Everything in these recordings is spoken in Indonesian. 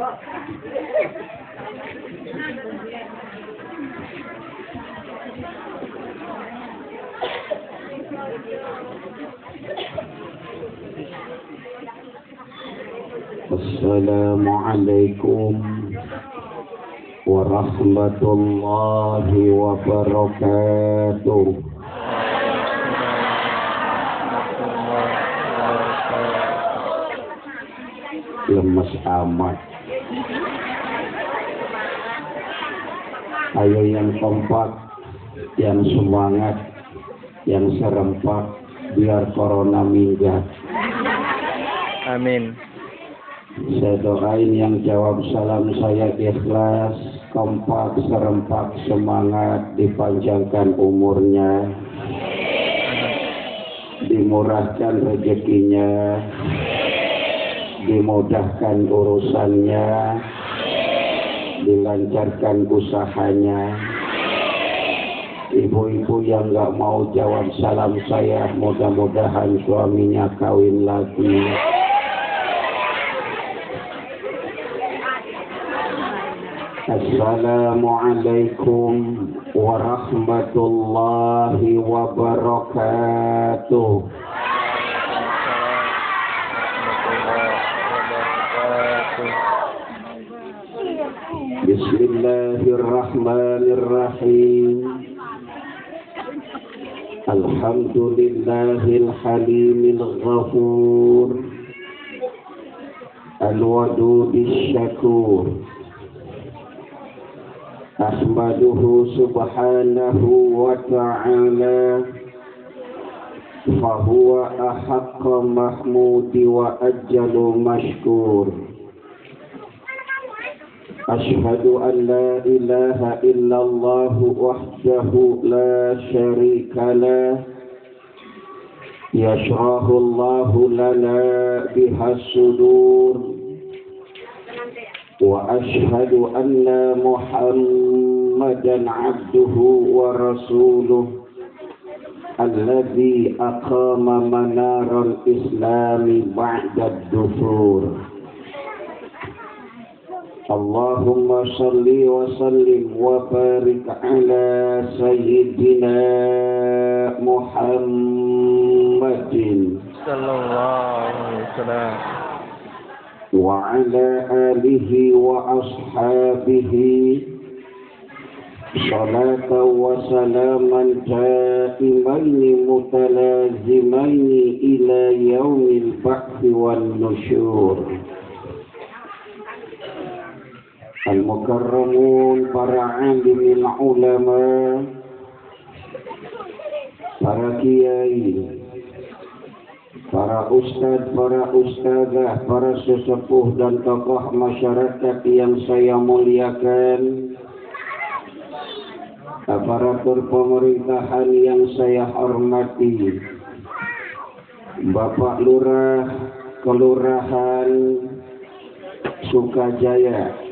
Assalamualaikum warahmatullahi wabarakatuh. Lemes amat. Ayo yang kompak, yang semangat, yang serempak, biar corona minggat. Amin. Saya doain yang jawab salam saya ikhlas, kompak, serempak, semangat, dipanjangkan umurnya, dimurahkan rezekinya, dimudahkan urusannya, dilancarkan usahanya. Ibu-ibu yang gak mau jawab salam saya, mudah-mudahan suaminya kawin lagi. Assalamualaikum warahmatullahi wabarakatuh. Bismillahirrahmanirrahim. Alhamdulillahil halimil ghafur, al-wadudis syakur. Ahmaduhu subhanahu wa ta'ala, fahuwa ahaqqa mahmudi wa ajjalu mashkur. Ashhadu an la ilaha illallah wahdahu la syarika lah, yashrahu Allahu lana bihas sudur. Wa ashhadu anna Muhammadan abduhu wa rasuluh alladhi aqama manaral islami ba'da ad-dufur. Allahumma salli wa sallim wa barik ala sayyidina Muhammadin sallallahu alaihi wasallam wa ala alihi wa ashabihi salatan wa salaman daimaini mutalazimaini ila yaumil ba'thi wan nusyur. Al-mukarramun, para alimil ulama, para kiai, para ustadz, para ustadzah, para sesepuh dan tokoh masyarakat yang saya muliakan, aparatur pemerintahan yang saya hormati, Bapak Lurah Kelurahan Sukajaya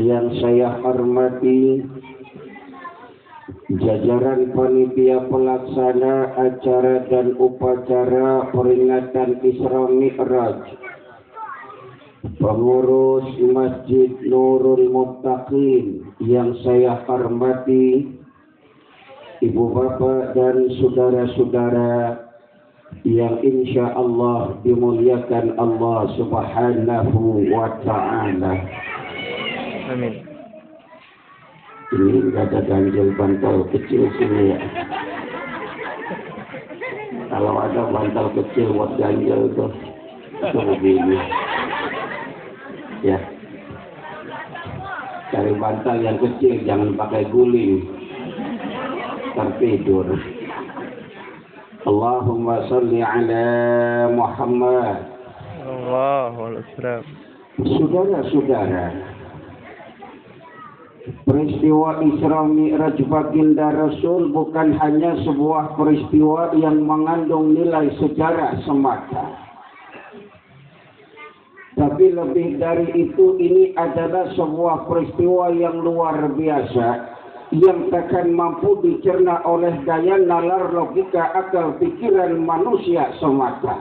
yang saya hormati, jajaran panitia pelaksana acara dan upacara peringatan Isra Mi'raj, pengurus Masjid Nurul Muttaqin yang saya hormati, ibu bapak dan saudara-saudara yang insya Allah dimuliakan Allah subhanahu wa ta'ala. Amin. Ini nggak ada ganjil bantal kecil sini ya. Kalau ada bantal kecil buat ganjil tuh, itu begini. Ya. Cari bantal yang kecil, jangan pakai guling. Tertidur. Allahumma salli ala Muhammad. Allahu Akbar. Saudara-saudara, peristiwa Isra Mi'raj baginda Rasul bukan hanya sebuah peristiwa yang mengandung nilai sejarah semata. Tapi lebih dari itu, ini adalah sebuah peristiwa yang luar biasa yang takkan mampu dicerna oleh daya nalar logika akal pikiran manusia semata.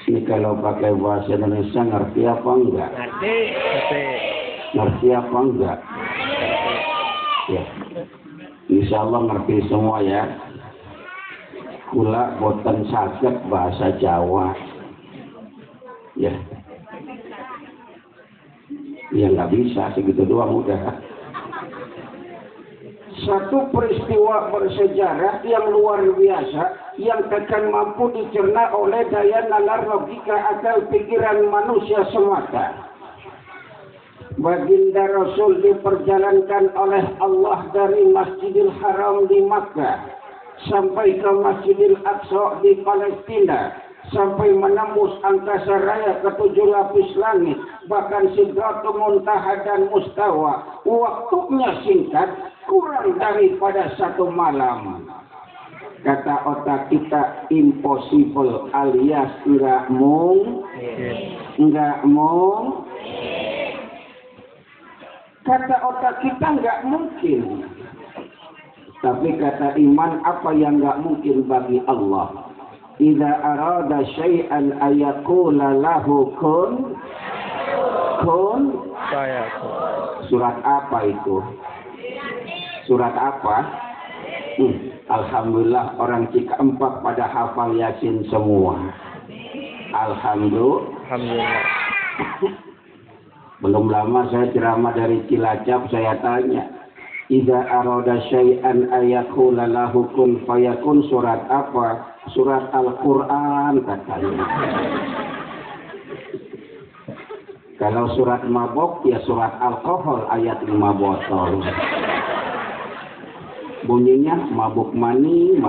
Ini kalau pakai bahasa Indonesia ngerti apa enggak? Ngerti. Ngerti apa enggak? Ya. Insya Allah ngerti semua ya. Kula boten saged bahasa Jawa. Ya. Ya nggak bisa segitu doang udah. Satu peristiwa bersejarah yang luar biasa yang takkan mampu dicerna oleh daya nalar logika akal pikiran manusia semata. Baginda Rasul diperjalankan oleh Allah dari Masjidil Haram di Makkah sampai ke Masjidil Aqsa di Palestina, sampai menembus angkasa raya ke 7 lapis langit, bahkan Sidratul Muntaha dan Mustawa. Waktunya singkat, kurang daripada 1 malam. Kata otak kita impossible alias enggak mungkin. Kata otak kita enggak mungkin. Tapi kata iman, apa yang enggak mungkin bagi Allah? Idza arada syai'an ayaqula lahu kun Fayakun. Surat apa itu? Surat apa? Alhamdulillah orang Cikaempek pada hafal Yasin semua. Alhamdulillah. Belum lama saya ceramah dari Cilacap, saya tanya, idza arada syai'an ayaqula lahu kun fayakun, surat apa? Surat Al-Quran katanya. Kalau surat mabok ya surat alkohol ayat 5 botol. Bunyinya mabuk mani.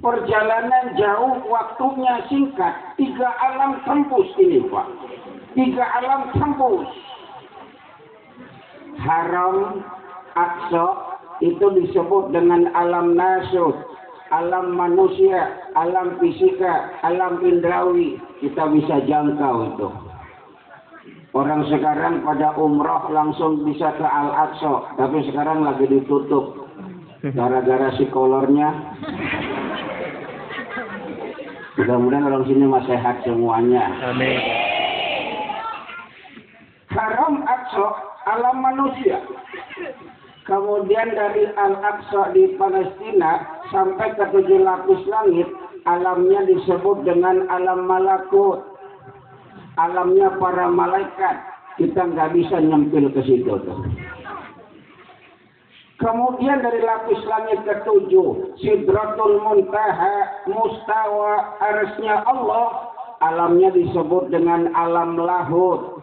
Perjalanan jauh, waktunya singkat. 3 alam tembus ini Pak. 3 alam tembus. Haram, Aqsa itu disebut dengan alam nasut, alam manusia, alam fisika, alam indrawi. Kita bisa jangkau itu. Orang sekarang pada umroh langsung bisa ke Al-Aqsa, tapi sekarang lagi ditutup gara-gara si kolornya. Mudah-mudahan orang sini masih sehat semuanya. Amin. Haram, Aqsa, alam manusia. Kemudian dari Al-Aqsa di Palestina sampai ke 7 lapis langit, alamnya disebut dengan alam malakut. Alamnya para malaikat. Kita nggak bisa nyempil ke situ tuh. Kemudian dari lapis langit ke-7, Sidratul Muntaha, Mustawa, arsy-Nya Allah, alamnya disebut dengan alam lahut,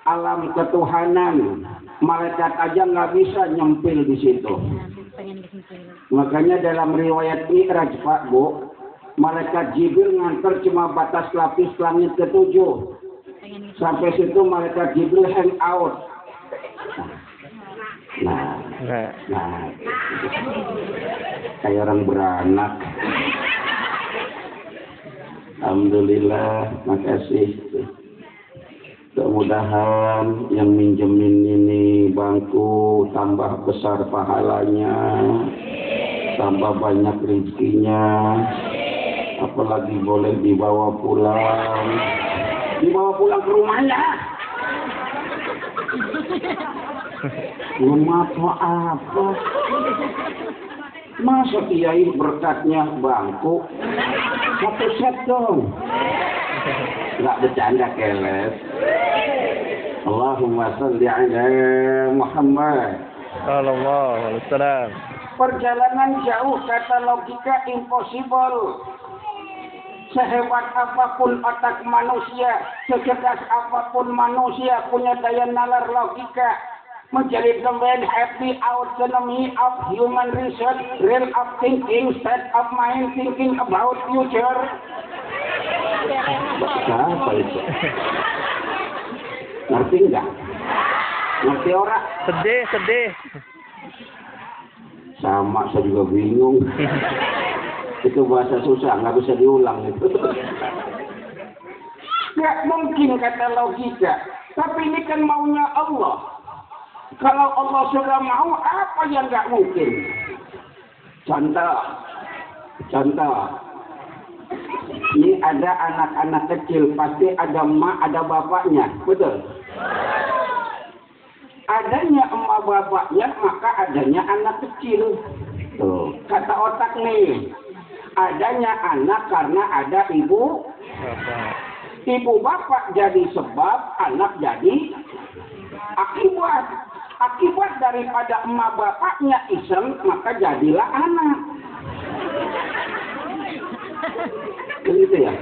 alam ketuhanan. Malaikat aja nggak bisa nyempil di situ. Makanya dalam riwayat Mi'raj Pak Bu, malaikat Jibril nganter cuma batas lapis langit ke-7. Sampai situ malaikat Jibril hang out. Nah, kayak orang beranak. Alhamdulillah, makasih. Mudah-mudahan yang minjemin ini bangku tambah besar pahalanya, tambah banyak rezekinya, apalagi boleh dibawa pulang ke rumahnya. Rumah apa? Masa kiai berkatnya bangku? 1 set dong. Nggak bercanda keles. Allahumma salli ala Muhammad. Sallallahu alaihi wasallam. Perjalanan jauh kata logika impossible. Sehebat apapun otak manusia, secerdas apapun manusia punya daya nalar logika, menjadi the main happy autonomy of human research, real of thinking, state of mind, thinking about future. Apa itu? Ngerti enggak? Ngerti orang? Sedih. Sama, saya juga bingung. Itu bahasa susah, nggak bisa diulang itu. Nggak mungkin kata logika. Tapi ini kan maunya Allah. Kalau Allah sudah mau, apa yang nggak mungkin? Contoh, Contoh, ini ada anak-anak kecil, pasti ada emak, ada bapaknya, betul? Adanya emak bapaknya, maka adanya anak kecil. Tuh, kata otak nih, adanya anak karena ada ibu bapak jadi sebab, anak jadi akibat. Akibat daripada emak bapaknya iseng, maka jadilah anak. Gitu ya.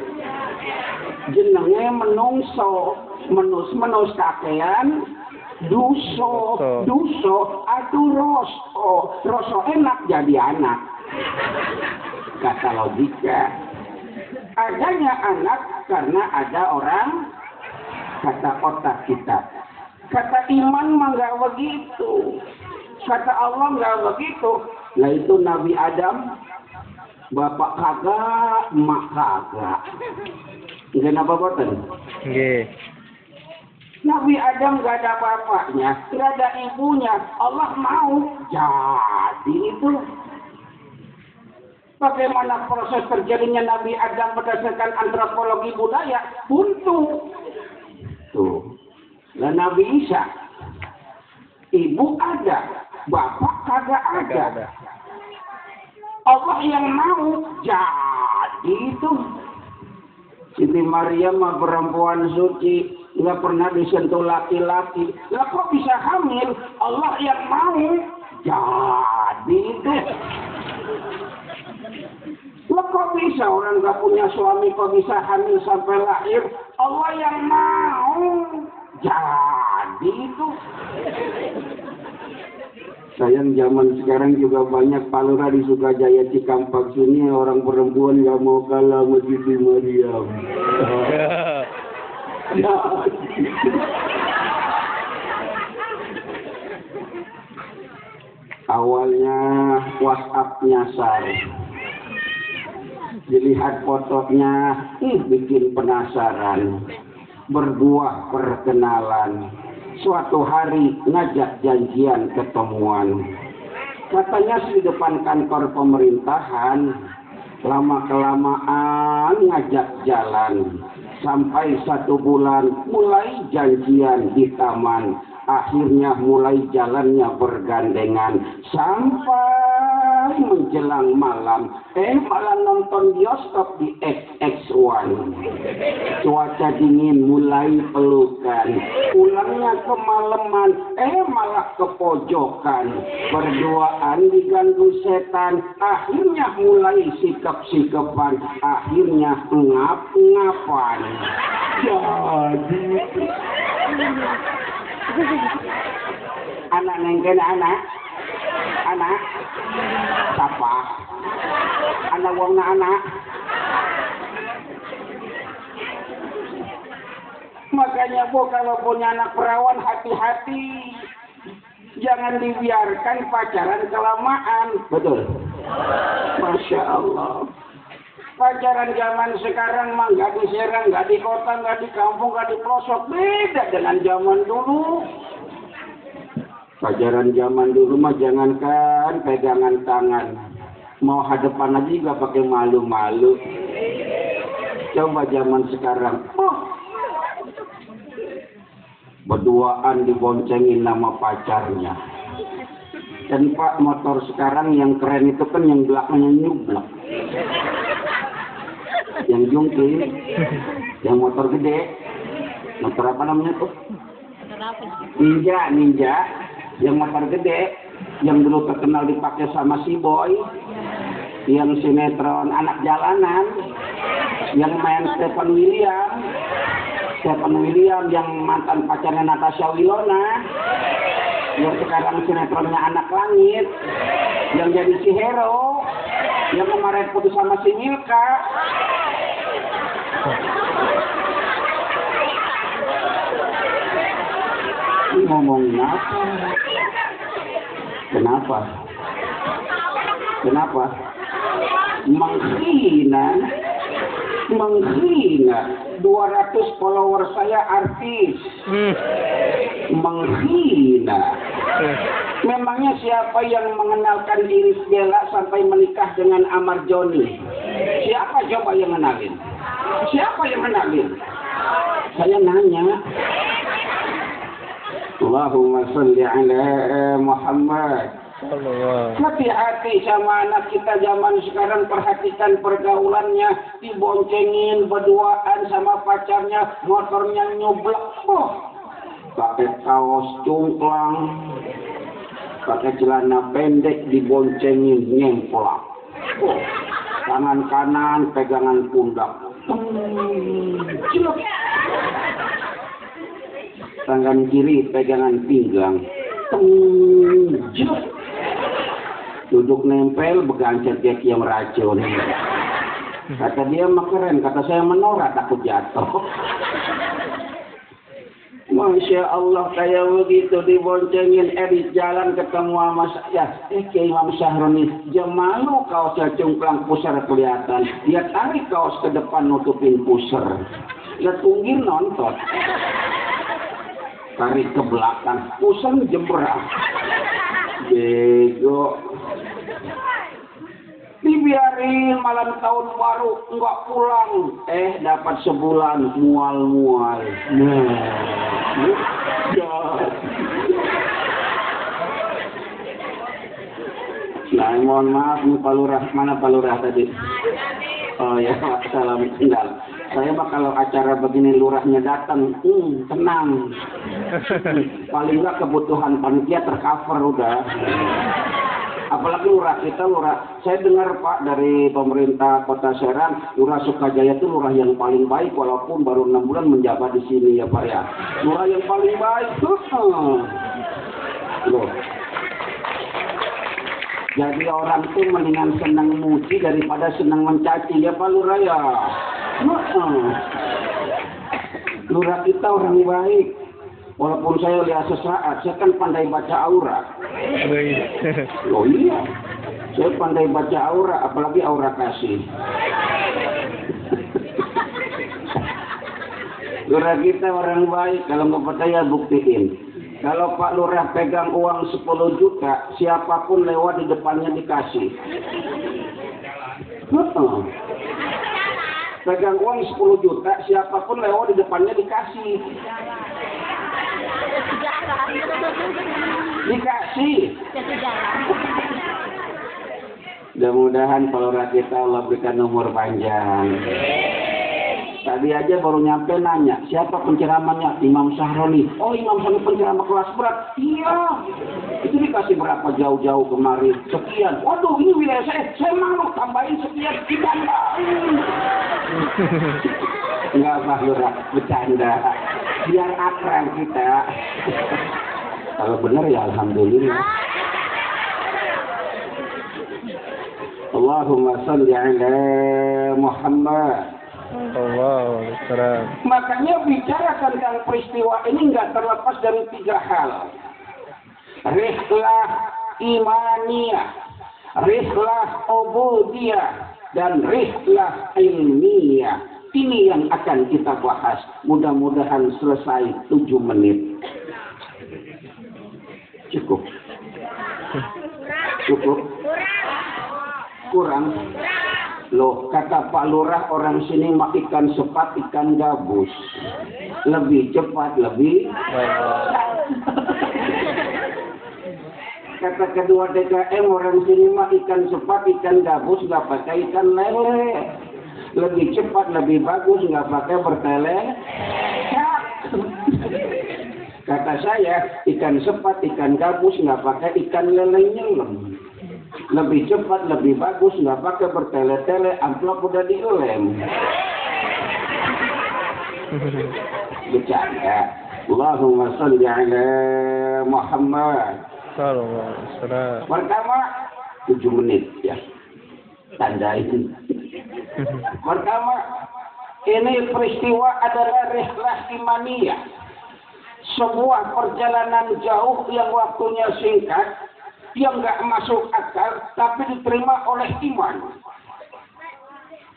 Jenenge menungso, menus kakean, duso aduh roso enak jadi anak. Kata logika, adanya anak karena ada orang, kata otak kita. Kata iman mah nggak begitu, kata Allah nggak begitu. Nah itu Nabi Adam, bapak kagak, emak kagak. Kenapa boten? Nggih. Nabi Adam gak ada bapaknya, gak ada ibunya. Allah mau jadi itu. Bagaimana proses terjadinya Nabi Adam berdasarkan antropologi budaya? Buntu. Tuh. Dan Nabi Isa, ibu ada, bapak kagak ada. Allah yang mau jadi itu. Siti Maryam mah perempuan suci, nggak pernah disentuh laki-laki. Lah kok bisa hamil? Allah yang mau jadi itu. Lah kok bisa orang nggak punya suami kok bisa hamil sampai lahir? Allah yang mau jadi itu. Sayang zaman sekarang juga banyak Palura di Sukajaya Cikampek sini orang perempuan nggak mau kalah sama Siti Maryam. Awalnya WhatsApp nyasar, dilihat fotonya, bikin penasaran, berbuah perkenalan. Suatu hari ngajak janjian ketemuan. Katanya di depan kantor pemerintahan, lama-kelamaan ngajak jalan. Sampai 1 bulan mulai janjian di taman. Akhirnya mulai jalannya bergandengan. Sampai menjelang malam. Malah nonton bioskop di XX1. Cuaca dingin mulai pelukan. Pulangnya kemalaman. Malah ke pojokan. Berduaan diganggu setan. Akhirnya mulai sikap-sikapan. Akhirnya ngap-ngapan. Jadi anak nengken anak siapa anak wong anak. Makanya Bu kalau punya anak perawan hati-hati, jangan dibiarkan pacaran kelamaan. Betul. Masya Allah. Pacaran zaman sekarang mah nggak di Serang, nggak di kota, nggak di kampung, nggak di pelosok. Beda dengan zaman dulu. Pacaran zaman dulu mah jangankan pegangan tangan, mau hadapan aja juga pakai malu-malu. Coba zaman sekarang, berduaan diboncengin nama pacarnya. Dan Pak, motor sekarang yang keren itu kan yang belakangnya nyublak. Yang jungkir, yang motor gede, motor apa namanya tuh? Ninja, yang motor gede, yang dulu terkenal dipakai sama si Boy, yang sinetron anak jalanan, yang main Stephen William yang mantan pacarnya Natasha Wilona, yang sekarang sinetronnya Anak Langit, yang jadi si Hero, yang kemarin putus sama si Milka. Ini ngomongin apa? Kenapa? Menghina 200 follower saya artis. Menghina. Memangnya siapa yang mengenalkan Iris Bella sampai menikah dengan Amar Joni? Siapa coba yang kenalin? Siapa yang kenalin? Saya nanya. Allahumma sholli ala Muhammad. Hati-hati sama anak kita zaman sekarang, perhatikan pergaulannya, diboncengin berduaan sama pacarnya, motornya nyoblok, pakai kaos cungklang, pakai celana pendek, diboncengin nyemplak, tangan kanan pegangan pundak, tangan kiri pegangan pinggang, duduk nempel begancet kayak yang racun. Kata dia mah keren, kata saya menora takut jatuh. Masya Allah kayak begitu diboncengin, di jalan ketemu sama saya, ke Imam Syahroni, dia malu kaosnya cungklang pusar kelihatan, dia tarik kaos ke depan nutupin pusar, dia tunggir nonton, tarik ke belakang, pusar jembrang, bego. Dibiarin malam tahun baru enggak pulang, dapat sebulan mual-mual. Nah, mohon maaf nih Pak Lurah, mana Pak Lurah tadi? Oh ya, salam tinggal. Saya mah kalau acara begini lurahnya datang, tenang. Paling enggak kebutuhan panitia tercover udah. Apalagi lurah kita, saya dengar Pak dari pemerintah Kota Serang, Lurah Sukajaya itu lurah yang paling baik walaupun baru 6 bulan menjabat di sini ya Pak ya. Lurah yang paling baik tuh. Loh. Jadi orang tuh mendingan senang muji daripada senang mencaci ya Pak Lurah ya. Lurah kita orang baik. Walaupun saya lihat sesaat, saya kan pandai baca aura. Oh iya, saya pandai baca aura, apalagi aura kasih. Lurah kita orang baik, kalau nggak percaya buktiin. Kalau Pak Lurah pegang uang 10 juta, siapapun lewat di depannya dikasih. Pegang uang 10 juta, siapapun lewat di depannya dikasih. Dikasih. Mudah-mudahan kalau kita Allah berikan umur panjang. Tadi aja baru nyampe nanya, siapa penceramahnya? Imam Syahroni. Oh, Imam Syahroni penceramah kelas berat. Iya. Itu dikasih berapa jauh-jauh kemarin? Sekian. Waduh, ini wilayah saya malu tambahin sekian, ditambahin. Enggak Pak Lurah, bercanda. Biar akrab kita. Kalau benar ya alhamdulillah. Allahumma sholli ala Muhammad. Makanya bicara tentang peristiwa ini nggak terlepas dari 3 hal. Rihlah imaniyah, rihlah ubudiyah, dan rihlah ilmiyah. Ini yang akan kita bahas. Mudah-mudahan selesai 7 menit. Cukup? Cukup? Kurang? Loh, kata Pak Lurah orang sini mah ikan sepat, ikan gabus. Lebih cepat, lebih... Kata kedua DKM orang sini mah ikan sepat, ikan gabus, nggak pakai ikan lele. Lebih cepat, lebih bagus, nggak pakai bertele. Kata saya, ikan sepat, ikan gabus, nggak pakai ikan lele nyelem. Lebih cepat, lebih bagus, nggak pakai bertele-tele, amplop udah dilem. Bercanda. Allahumma sholli ala Muhammad. Pertama, 7 menit ya. Tandain. Pertama, ini peristiwa adalah rihlah imaniyah. Sebuah perjalanan jauh yang waktunya singkat, yang nggak masuk akal, tapi diterima oleh iman.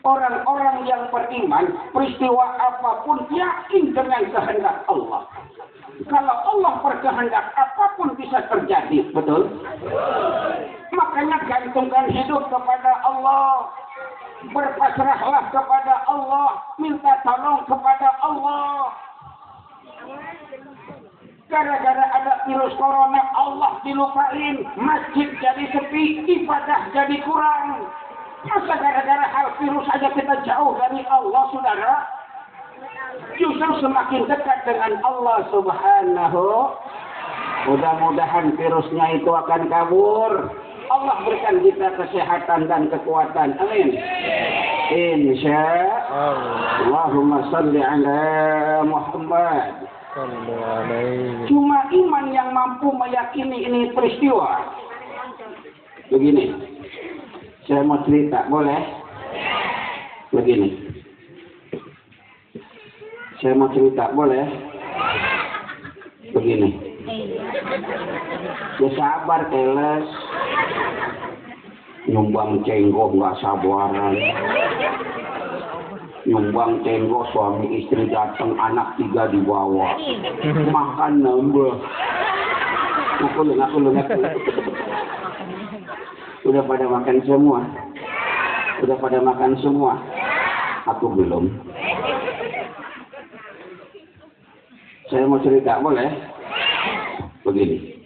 Orang-orang yang beriman, peristiwa apapun yakin dengan kehendak Allah. Kalau Allah berkehendak, apapun bisa terjadi, betul? Makanya gantungkan hidup kepada Allah, berpasrahlah kepada Allah, minta tolong kepada Allah. Gara-gara ada virus corona, Allah dilupain, masjid jadi sepi, ibadah jadi kurang. Masa gara-gara hal virus saja kita jauh dari Allah, saudara? Justru semakin dekat dengan Allah Subhanahu. Mudah-mudahan virusnya itu akan kabur. Allah berikan kita kesehatan dan kekuatan. Amin. Insya Allah. Allahumma salli ala Muhammad. Cuma iman yang mampu meyakini ini peristiwa. Begini, saya mau cerita, boleh? Begini. Saya mau cerita, boleh? Begini. Ya sabar, Teles. Nyumbang cenggo nggak sabaran. Nyumbang cenggo suami istri datang, anak 3 dibawa. Makan nambah. Ngaku lu. Udah pada makan semua? Udah pada makan semua? Aku belum. Saya mau cerita, boleh? Begini.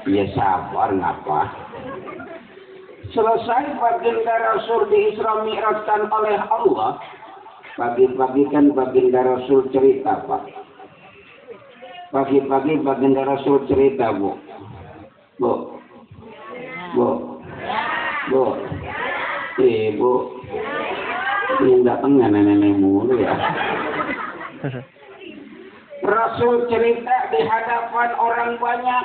Ya sabar, ngapa? Selesai baginda Rasul di Isra Mi'rajkan oleh Allah. Pagi-pagi kan baginda Rasul cerita, Pak. Pagi-pagi baginda Rasul cerita, Bu. Ibu. Yang datang nenek-nenek mulu ya. Rasul cerita di hadapan orang banyak,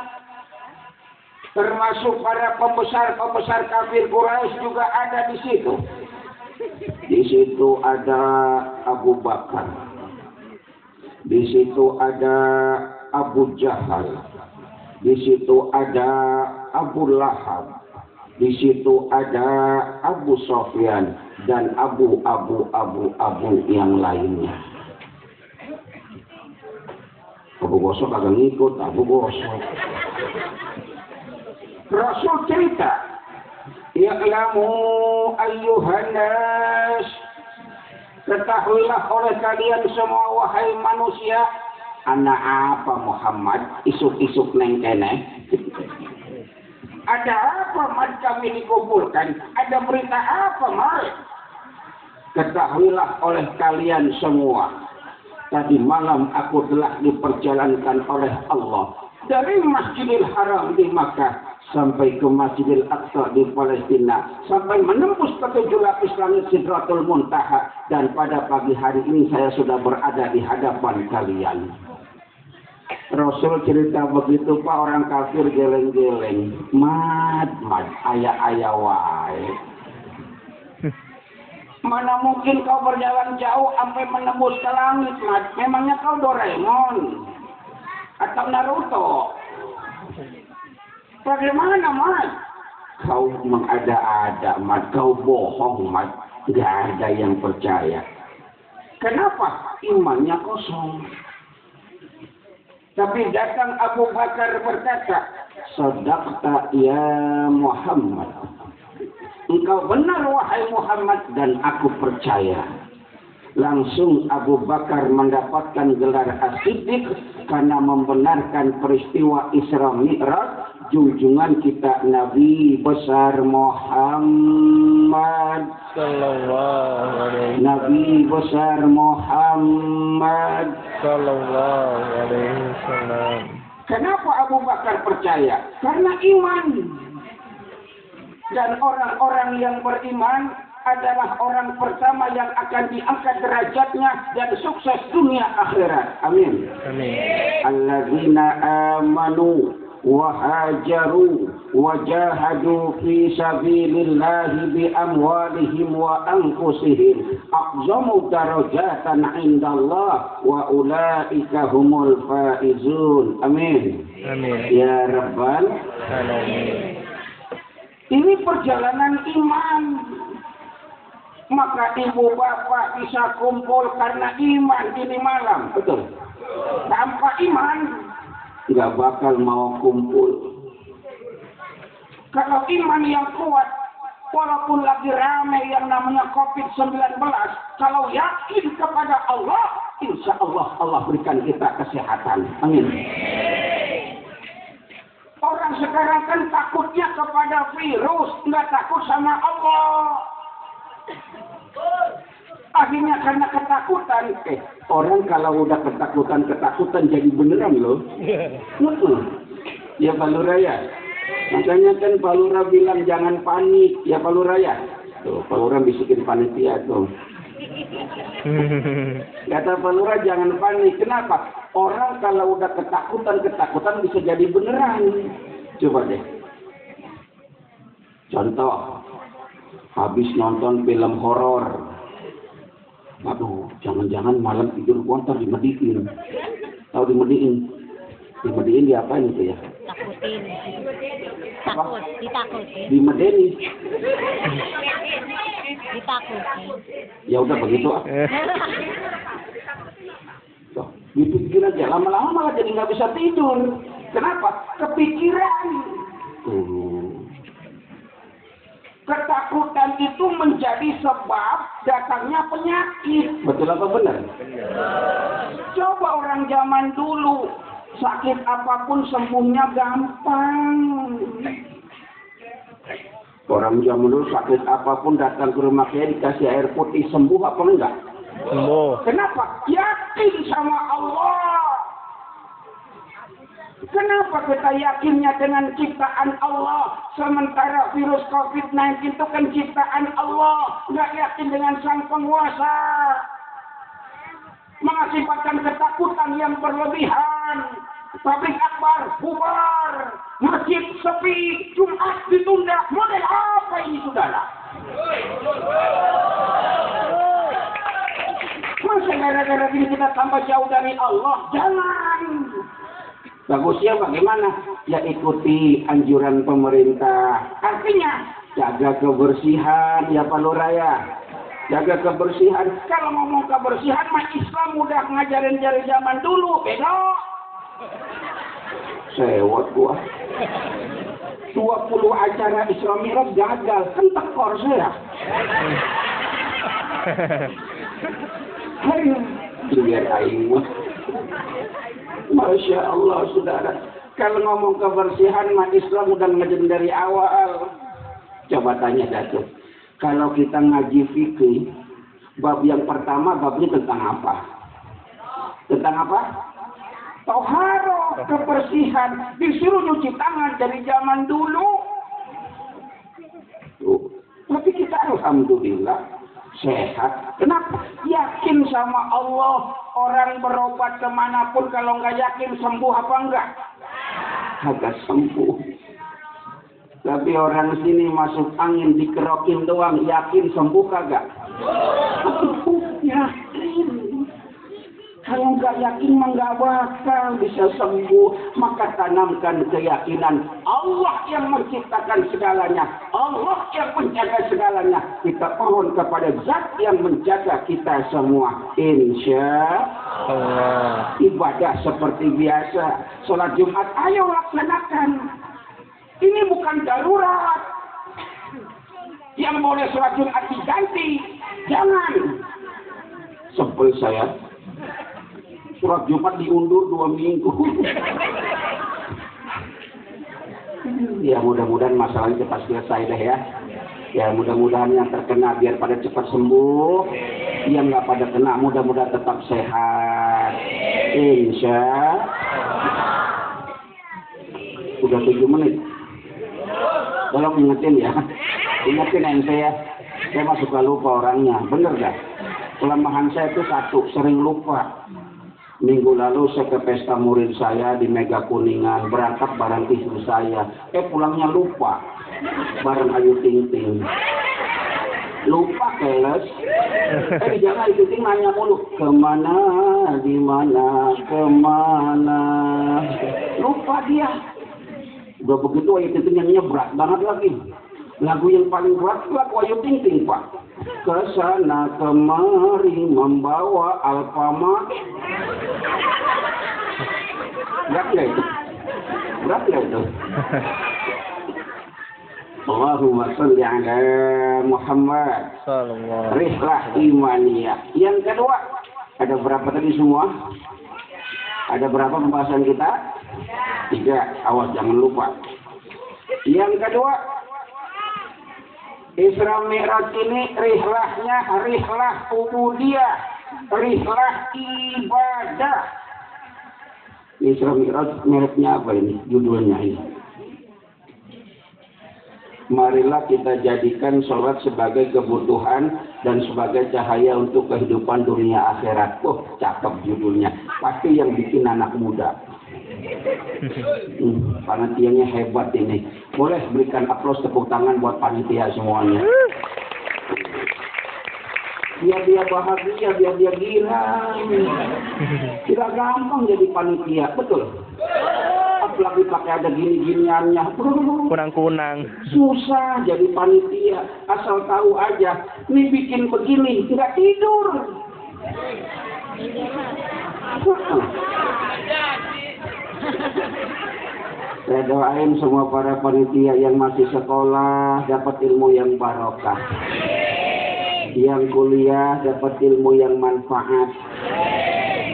termasuk para pembesar kafir Quraisy juga ada di situ. Di situ ada Abu Bakar, di situ ada Abu Jahal, di situ ada Abu Lahab, di situ ada Abu Sofyan dan Abu yang lainnya. Abu Gosok agak ngikut, Abu Gosok. Rasul cerita, ya'lamu ayyuhan nas, ketahuilah oleh kalian semua wahai manusia, anak apa Muhammad, isuk-isuk neng kene. Ada apa Mat kami dikumpulkan? Ada berita apa Mat? Ketahuilah oleh kalian semua, tadi malam aku telah diperjalankan oleh Allah dari Masjidil Haram di Makkah sampai ke Masjidil Aqsa di Palestina, sampai menembus ke 7 lapis langit Sidratul Muntaha, dan pada pagi hari ini saya sudah berada di hadapan kalian. Rasul cerita begitu, Pak, orang kafir geleng-geleng. Mat, ayah wae. Mana mungkin kau berjalan jauh sampai menembus ke langit, Mat? Memangnya kau Doraemon atau Naruto? Bagaimana, Mat? Kau mengada-ada, Mat. Kau bohong, Mat. Gak ada yang percaya. Kenapa? Imannya kosong. Tapi datang Abu Bakar berkata, "Shadaqta ya Muhammad." Engkau benar wahai Muhammad dan aku percaya. Langsung Abu Bakar mendapatkan gelar As-Siddiq karena membenarkan peristiwa Isra Mi'raj junjungan kita Nabi besar Muhammad sallallahu alaihi Nabi besar Muhammad sallallahu alaihi wasallam. Kenapa Abu Bakar percaya? Karena iman. Dan orang-orang yang beriman adalah orang pertama yang akan diangkat derajatnya dan sukses dunia akhirat. Amin. Amin. Alladzina amanu wa hajaru wa jahadu fi sabilillahi bi amwalihim wa anfusihim a'zamu darajatan 'indallah wa ulaika humul faizun. Amin. Amin. Ya Rabbal alamin. Ini perjalanan iman. Maka ibu bapak bisa kumpul karena iman ini malam. Betul. Tanpa iman nggak bakal mau kumpul. Kalau iman yang kuat, walaupun lagi ramai yang namanya COVID-19, kalau yakin kepada Allah, insya Allah Allah berikan kita kesehatan. Amin. Orang sekarang kan takutnya kepada virus, nggak takut sama Allah. Akhirnya karena ketakutan, orang kalau udah ketakutan jadi beneran loh. Ya Pak Lurah ya. Makanya kan Pak Lurah bilang jangan panik, ya Pak Lurah ya. Tuh, Pak Lurah bisikin panitia tuh. Kata Pak Lurah jangan panik. Kenapa? Orang kalau udah ketakutan bisa jadi beneran. Coba deh. Contoh, habis nonton film horor. Aduh, jangan-jangan malam tidur kontor dimediin. Tahu dimediin? Dimediin diapain itu ya? Takutin. Ditakutin. Dimedeni. Ditakutin. Ya udah begitu ah. Tuh, dipikir aja, lama-lama malah jadi nggak bisa tidur. Kenapa? Kepikiran. Ketakutan itu menjadi sebab datangnya penyakit. Betul apa benar? Coba orang zaman dulu, sakit apapun sembuhnya gampang. Orang zaman dulu sakit apapun datang ke rumah kiai dikasih air putih, sembuh apa enggak? Sembuh. Kenapa? Yakin sama Allah. Kenapa kita yakinnya dengan ciptaan Allah? Sementara virus COVID-19 itu kan ciptaan Allah. Nggak yakin dengan sang penguasa. Mengakibatkan ketakutan yang berlebihan. Pabrik akbar, bubar. Masjid sepi, Jumat ditunda. Model apa ini saudara? Masa gara-gara ini kita tambah jauh dari Allah? Jangan. Bagusnya bagaimana? Ya ikuti anjuran pemerintah. Artinya jaga kebersihan ya Pak Lurah ya. Jaga kebersihan. Kalau ngomong kebersihan mah Islam udah ngajarin dari zaman dulu. Beda. Sewot gua. 20 acara Isra Mi'raj gagal. Kan tekor saya. Ayo. Biar aing mah. Masya Allah saudara. Kalau ngomong kebersihan mah Islam udah ngajarin dari awal. Coba tanya Datuk. Kalau kita ngaji fikih, bab yang pertama babnya tentang apa? Tentang apa? Toharo, kebersihan. Disuruh nyuci tangan dari zaman dulu. Tapi kita alhamdulillah sehat. Kenapa? Yakin sama Allah. Orang berobat kemanapun kalau nggak yakin sembuh apa enggak? Agak sembuh. Tapi orang sini masuk angin dikerokin doang, yakin sembuh kagak? Yakin. Kalau nggak yakin mah nggak bakal bisa sembuh. Maka tanamkan keyakinan Allah yang menciptakan segalanya, Allah yang menjaga segalanya. Kita mohon kepada Zat yang menjaga kita semua. Insya Allah. Ibadah seperti biasa. Sholat Jumat, ayo laksanakan. Ini bukan darurat. Yang boleh sholat Jumat diganti, jangan. Sebel saya. Sholat Jumat diundur 2 minggu. Ya mudah-mudahan masalahnya cepat selesai deh ya. Ya mudah-mudahan yang terkena biar pada cepat sembuh. Yang nggak pada kena mudah-mudahan tetap sehat. Insya. Udah 7 menit. Tolong ingetin ya. Ingetin ente ya. Saya mah suka lupa orangnya. Bener gak? Kelemahan saya itu satu, sering lupa. Minggu lalu saya ke pesta murid saya di Mega Kuningan, berangkat bareng istri saya. Pulangnya lupa, bareng Ayu Ting Ting. Lupa keles. Jangan Ayu Ting Ting nanya mulu, kemana, di mana, kemana. Lupa dia. Udah begitu Ayu Ting Ting nyanyinya berat banget lagi. Lagu yang paling berat lagu Ayu Ting Ting Pak. kesana kemari membawa Alfamart. Berapa itu? Allahumma sholli ala Muhammad. Sallallahu. Rihlah imaniyah. Yang kedua, ada berapa tadi semua? Ada berapa pembahasan kita? 3. Awas jangan lupa. Yang kedua, Isra Mi'raj ini rihlahnya rihlah ubudiyah, rihlah ibadah. Isra Mi'raj mereknya apa ini? Judulnya ini. Marilah kita jadikan sholat sebagai kebutuhan dan sebagai cahaya untuk kehidupan dunia akhirat. Oh, cakep judulnya. Pasti yang bikin anak muda. Panitianya hebat ini. Boleh berikan aplaus tepuk tangan buat panitia semuanya. Biar dia bahagia, biar dia gila. Tidak gampang jadi panitia, betul. Apalagi pakai ada gini-giniannya. Kunang-kunang. Susah jadi panitia. Asal tahu aja, ini bikin begini, tidak tidur. Saya doain semua para panitia yang masih sekolah dapat ilmu yang barokah. Yang kuliah dapat ilmu yang manfaat.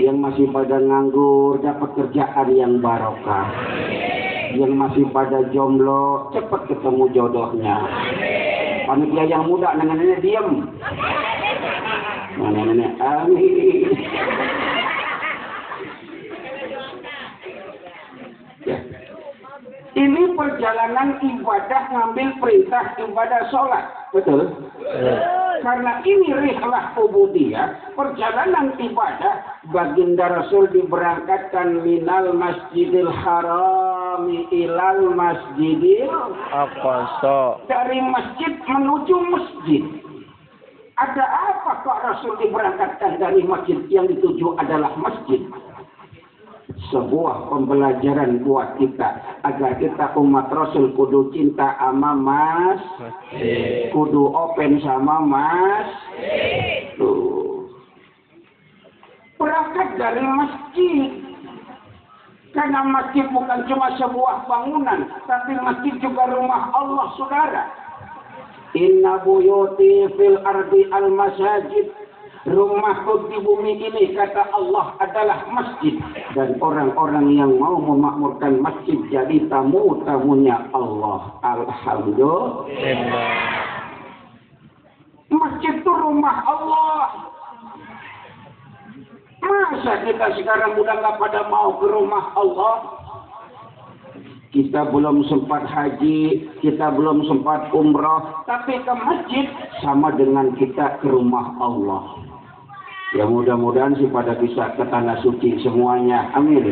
Yang masih pada nganggur dapat kerjaan yang barokah. Yang masih pada jomblo cepat ketemu jodohnya. Panitia yang muda nenek-nenek diam. Nenek-nenek amin. Ya. Ini perjalanan ibadah ngambil perintah ibadah sholat, betul? Karena ini rihlah ubudiyah, perjalanan ibadah. Baginda Rasul diberangkatkan minal masjidil harami ilal masjidil Aqsa. dari masjid menuju masjid. Ada apa kok Rasul diberangkatkan dari masjid yang dituju adalah masjid? Sebuah pembelajaran buat kita agar kita umat Rasul kudu cinta sama mas, kudu open sama mas. Tuh. Berangkat dari masjid. Karena masjid bukan cuma sebuah bangunan, tapi masjid juga rumah Allah, saudara. Inna buyuti fil ardi al masajid. Rumahku di bumi ini, kata Allah, adalah masjid. Dan orang-orang yang mau memakmurkan masjid jadi tamu-tamunya Allah. Alhamdulillah. Masjid itu rumah Allah. Masa kita sekarang udah nggak pada mau ke rumah Allah? Kita belum sempat haji, kita belum sempat umrah, tapi ke masjid sama dengan kita ke rumah Allah. Ya mudah-mudahan sih pada bisa ke tanah suci semuanya, amin.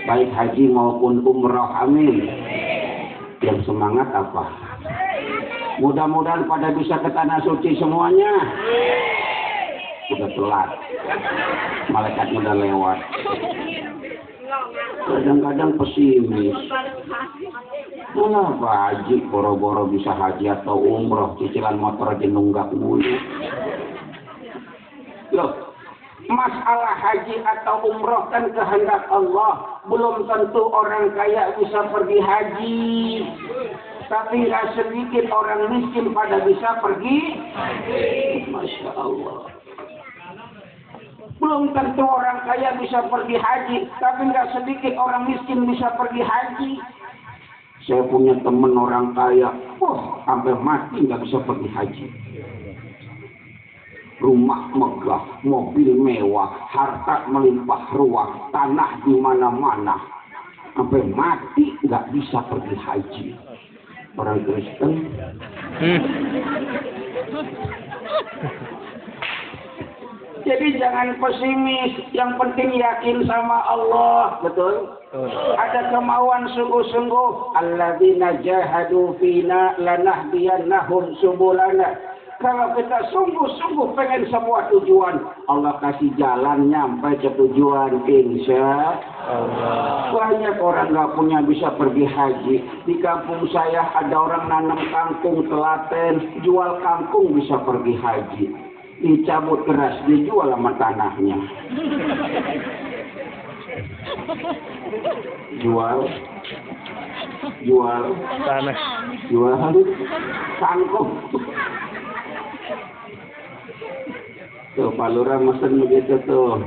Baik haji maupun umrah, amin. Yang semangat apa? Mudah-mudahan pada bisa ke tanah suci semuanya. Sudah telat, malaikatnya udah lewat. Kadang-kadang pesimis. Kenapa haji boro-boro bisa haji atau umroh, cicilan motor aja nunggak mulu. Loh, masalah haji atau umroh kan kehendak Allah. Belum tentu orang kaya bisa pergi haji. Tapi nggak sedikit orang miskin pada bisa pergi haji. Masya Allah. Belum tentu orang kaya bisa pergi haji, tapi nggak sedikit orang miskin bisa pergi haji. Saya punya teman orang kaya, sampai mati nggak bisa pergi haji. Rumah megah, mobil mewah, harta melimpah ruah, tanah di mana-mana, sampai mati nggak bisa pergi haji. Orang Kristen. Jadi jangan pesimis, yang penting yakin sama Allah, betul? Ada kemauan sungguh-sungguh. Alladzina jahadu fina lanahdiyannahum subulana. Kalau kita sungguh-sungguh pengen sebuah tujuan, Allah kasih jalan nyampe ke tujuan, insya Allah. Banyak orang nggak punya bisa pergi haji. Di kampung saya ada orang nanam kangkung telaten, jual kangkung bisa pergi haji. Dicabut keras, dijual sama tanahnya. Jual Tanah. kangkung. Tuh Pak Lurah mesen begitu tuh,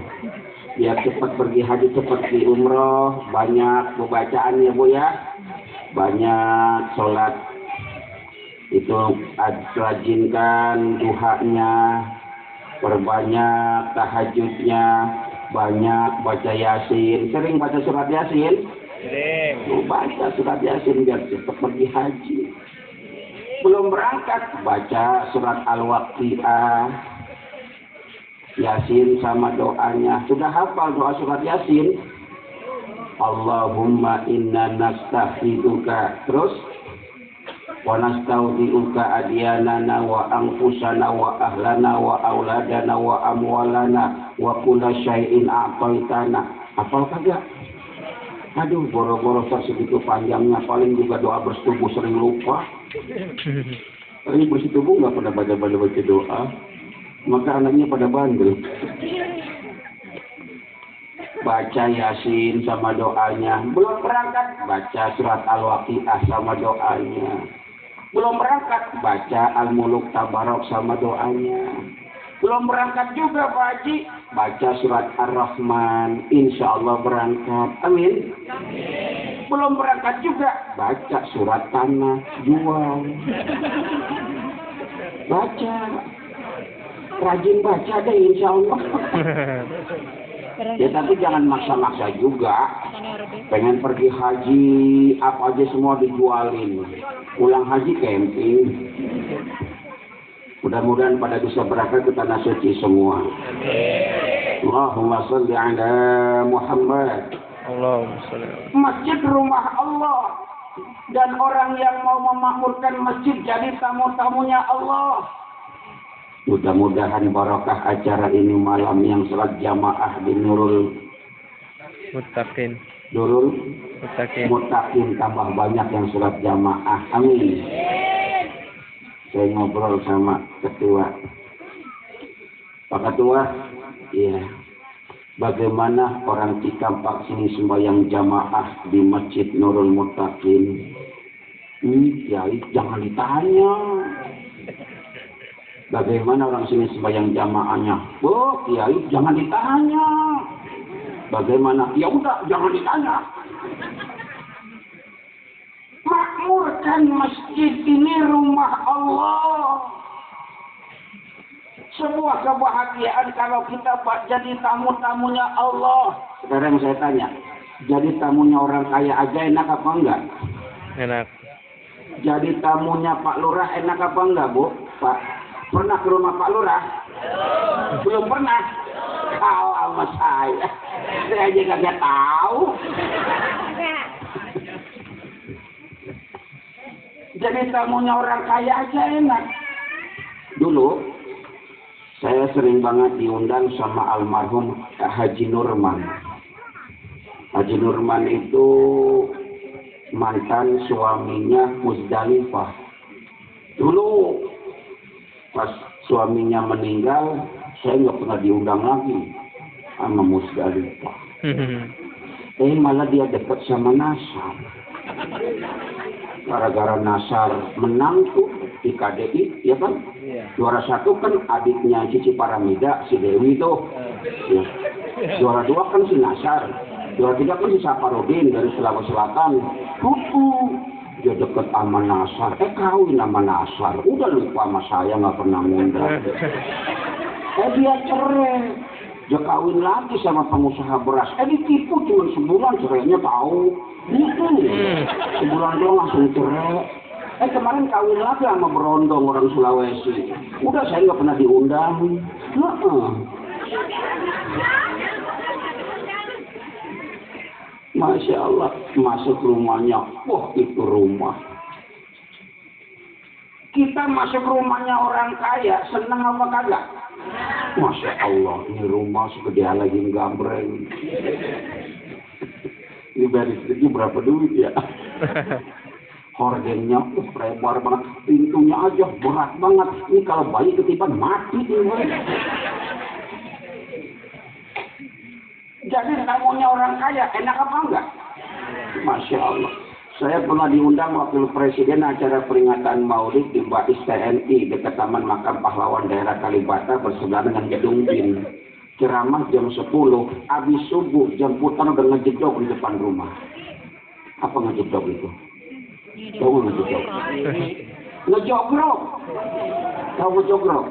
biar cepat pergi haji, cepat di umroh, banyak pembacaan ya Bu ya, banyak sholat itu, rajinkan duhanya, perbanyak tahajudnya, banyak baca yasin. Sering baca surat yasin? Sering. Baca surat yasin biar cepat pergi haji. Belum berangkat baca surat Al-Waqiah, Yasin sama doanya. Sudah hafal doa surat Yasin? Allahumma inna nastaghfiruka, terus wa nastaudiuka adyanana wa anfusana wa ahlana wa auladana wa amwalana wa kulla syai'in a'taitana. Hafal kagak? Aduh, boro-boro segitu panjangnya, paling juga doa bersetubuh sering lupa. Ini bersetubuh nggak pernah baca doa, maka anaknya pada bandel. Baca Yasin sama doanya. Belum berangkat baca surat Al-Waqiah sama doanya. Belum berangkat baca Al-Muluk Tabarok sama doanya. Belum berangkat juga Pak Haji, baca surat Ar-Rahman, insya Allah berangkat. Amin. Belum berangkat juga baca surat Tanah, jual. Baca, rajin baca deh insya Allah. Ya tapi jangan maksa-maksa juga. Pengen pergi haji, apa aja semua dijualin. Pulang haji camping. Mudah-mudahan pada bisa berangkat ke tanah suci semua. Allahumma sholli ala Muhammad. Allahumma sholli. Masjid rumah Allah. Dan orang yang mau memakmurkan masjid jadi tamu-tamunya Allah. Mudah-mudahan barokah acara ini malam yang salat jamaah di Nurul Muttaqin. Muttaqin tambah banyak yang salat jamaah. Amin. Saya ngobrol sama ketua. Pak Ketua, iya. Bagaimana orang Cikampek sini sembahyang jamaah di Masjid Nurul Muttaqin? Ya, jangan ditanya. Bagaimana orang sini sembahyang jamaahnya? Oh, Kiai, jangan ditanya. Bagaimana? Ya udah, jangan ditanya. Makmurkan masjid ini rumah Allah. Sebuah kebahagiaan kalau kita jadi tamu-tamunya Allah. Sekarang saya tanya, jadi tamunya orang kaya aja enak apa enggak? Enak. Jadi tamunya Pak Lurah enak apa enggak, Bu? Pak, pernah ke rumah Pak Lurah? Belum pernah. Tahu sama saya aja kagak tahu. Jadi tamunya orang kaya aja enak. Dulu saya sering banget diundang sama almarhum Haji Nurman. Haji Nurman itu mantan suaminya Musdalifah. Dulu pas suaminya meninggal, saya nggak pernah diundang lagi sama Musdalifah. Malah dia dekat sama Nasar. Gara-gara Nasar menang tuh di KDI, ya kan? Juara 1 kan adiknya Cici Paramida, si Dewi tuh. Ya. Juara 2 kan si Nasar. Juara 3 kan si Saparudin dari Sulawesi Selatan. Dia deket sama Nasar. Kawin sama Nasar. Udah lupa sama saya, nggak pernah ngundang. Dia cerai. Dia kawin lagi sama pengusaha beras. Ditipu cuma sebulan cerainya tahu. Sebulan doang langsung cerai. Kemarin kawin lagi sama berondong orang Sulawesi. Udah saya nggak pernah diundang. Masya Allah, masuk rumahnya. Wah, itu rumah. Kita masuk rumahnya orang kaya, senang apa kagak? Masya Allah, ini rumah segede lagi gambreng. Ini dari berapa duit ya? Hordengnya lebar banget, pintunya aja berat banget. Ini kalau bayi ketiban mati ini. Jadi tamunya orang kaya, enak apa enggak? Masya Allah. Saya pernah diundang wakil presiden acara peringatan Maulid di Bais TNI dekat Taman Makam Pahlawan daerah Kalibata bersebelahan dengan Gedung BIN. Ceramah jam 10, habis subuh jemputan udah ngejedok di depan rumah. Apa ngejedok itu? Tahu ngejedok? Ngejogrok. Tahu ngejogrok?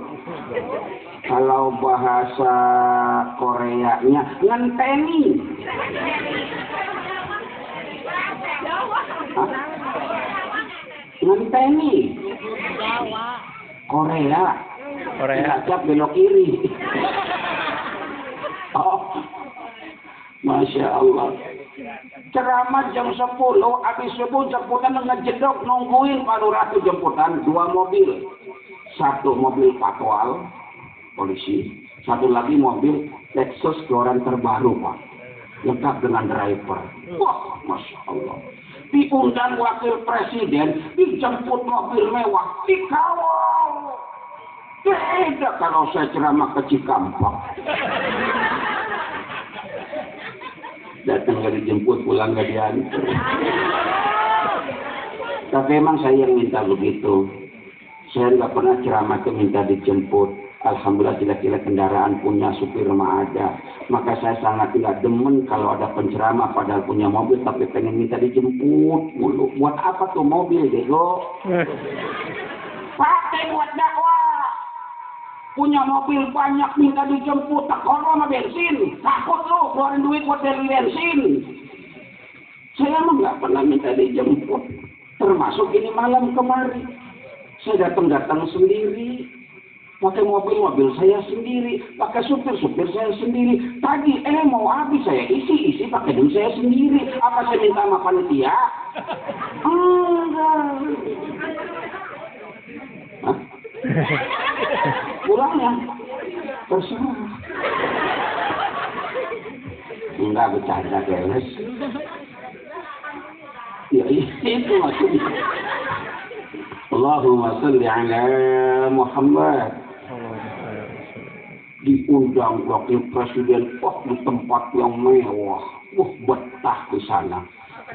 Kalau bahasa Koreanya ngenteni. Ngenteni. Korea. Ngajak belok kiri. Oh, Masya Allah. Ceramah jam 10, habis subuh jemputan ngejedok nungguin Pak Lurah jemputan 2 mobil. 1 mobil patwal polisi, 1 lagi mobil Lexus keluaran terbaru Pak, lengkap dengan driver. Wah, Masya Allah. Diundang wakil presiden, dijemput mobil mewah, dikawal. Beda kalau saya ceramah ke Cikampek. Datang gak dijemput, pulang gak diantar. Tapi emang saya yang minta begitu. Saya nggak pernah ceramah itu minta dijemput. Alhamdulillah jelek-jelek kendaraan punya, supir mah ada. Maka saya sangat tidak demen kalau ada penceramah padahal punya mobil tapi pengen minta dijemput mulu. Buat apa tuh mobil, Dego? Pakai buat dakwah. Punya mobil banyak minta dijemput, tak sama bensin. Takut lo keluarin duit buat beli bensin. Saya mah nggak pernah minta dijemput. Termasuk ini malam kemarin. Saya datang sendiri. Pakai mobil saya sendiri, pakai supir saya sendiri. Tadi mau habis saya isi pakai duit saya sendiri. Apa saya minta sama panitia? Enggak. Hah? Pulangnya terserah. Enggak bercanda keles. Ya itu maksudnya. Allahumma salli ala Muhammad. Diundang wakil presiden di tempat yang mewah, betah di sana.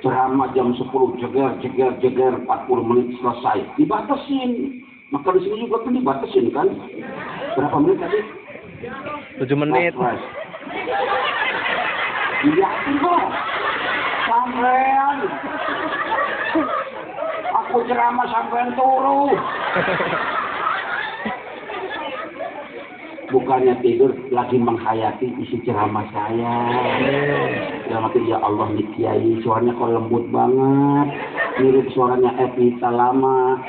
Ceramah jam 10, jeger 40 menit selesai, dibatasin. Maka di sini juga kan dibatasin kan? Berapa menit tadi? 7 menit. Iya kok, sampean. Aku ceramah sampean turu. Bukannya tidur, lagi menghayati isi ceramah saya. Ya Allah nih Kiai, suaranya kok lembut banget, mirip suaranya Evita lama.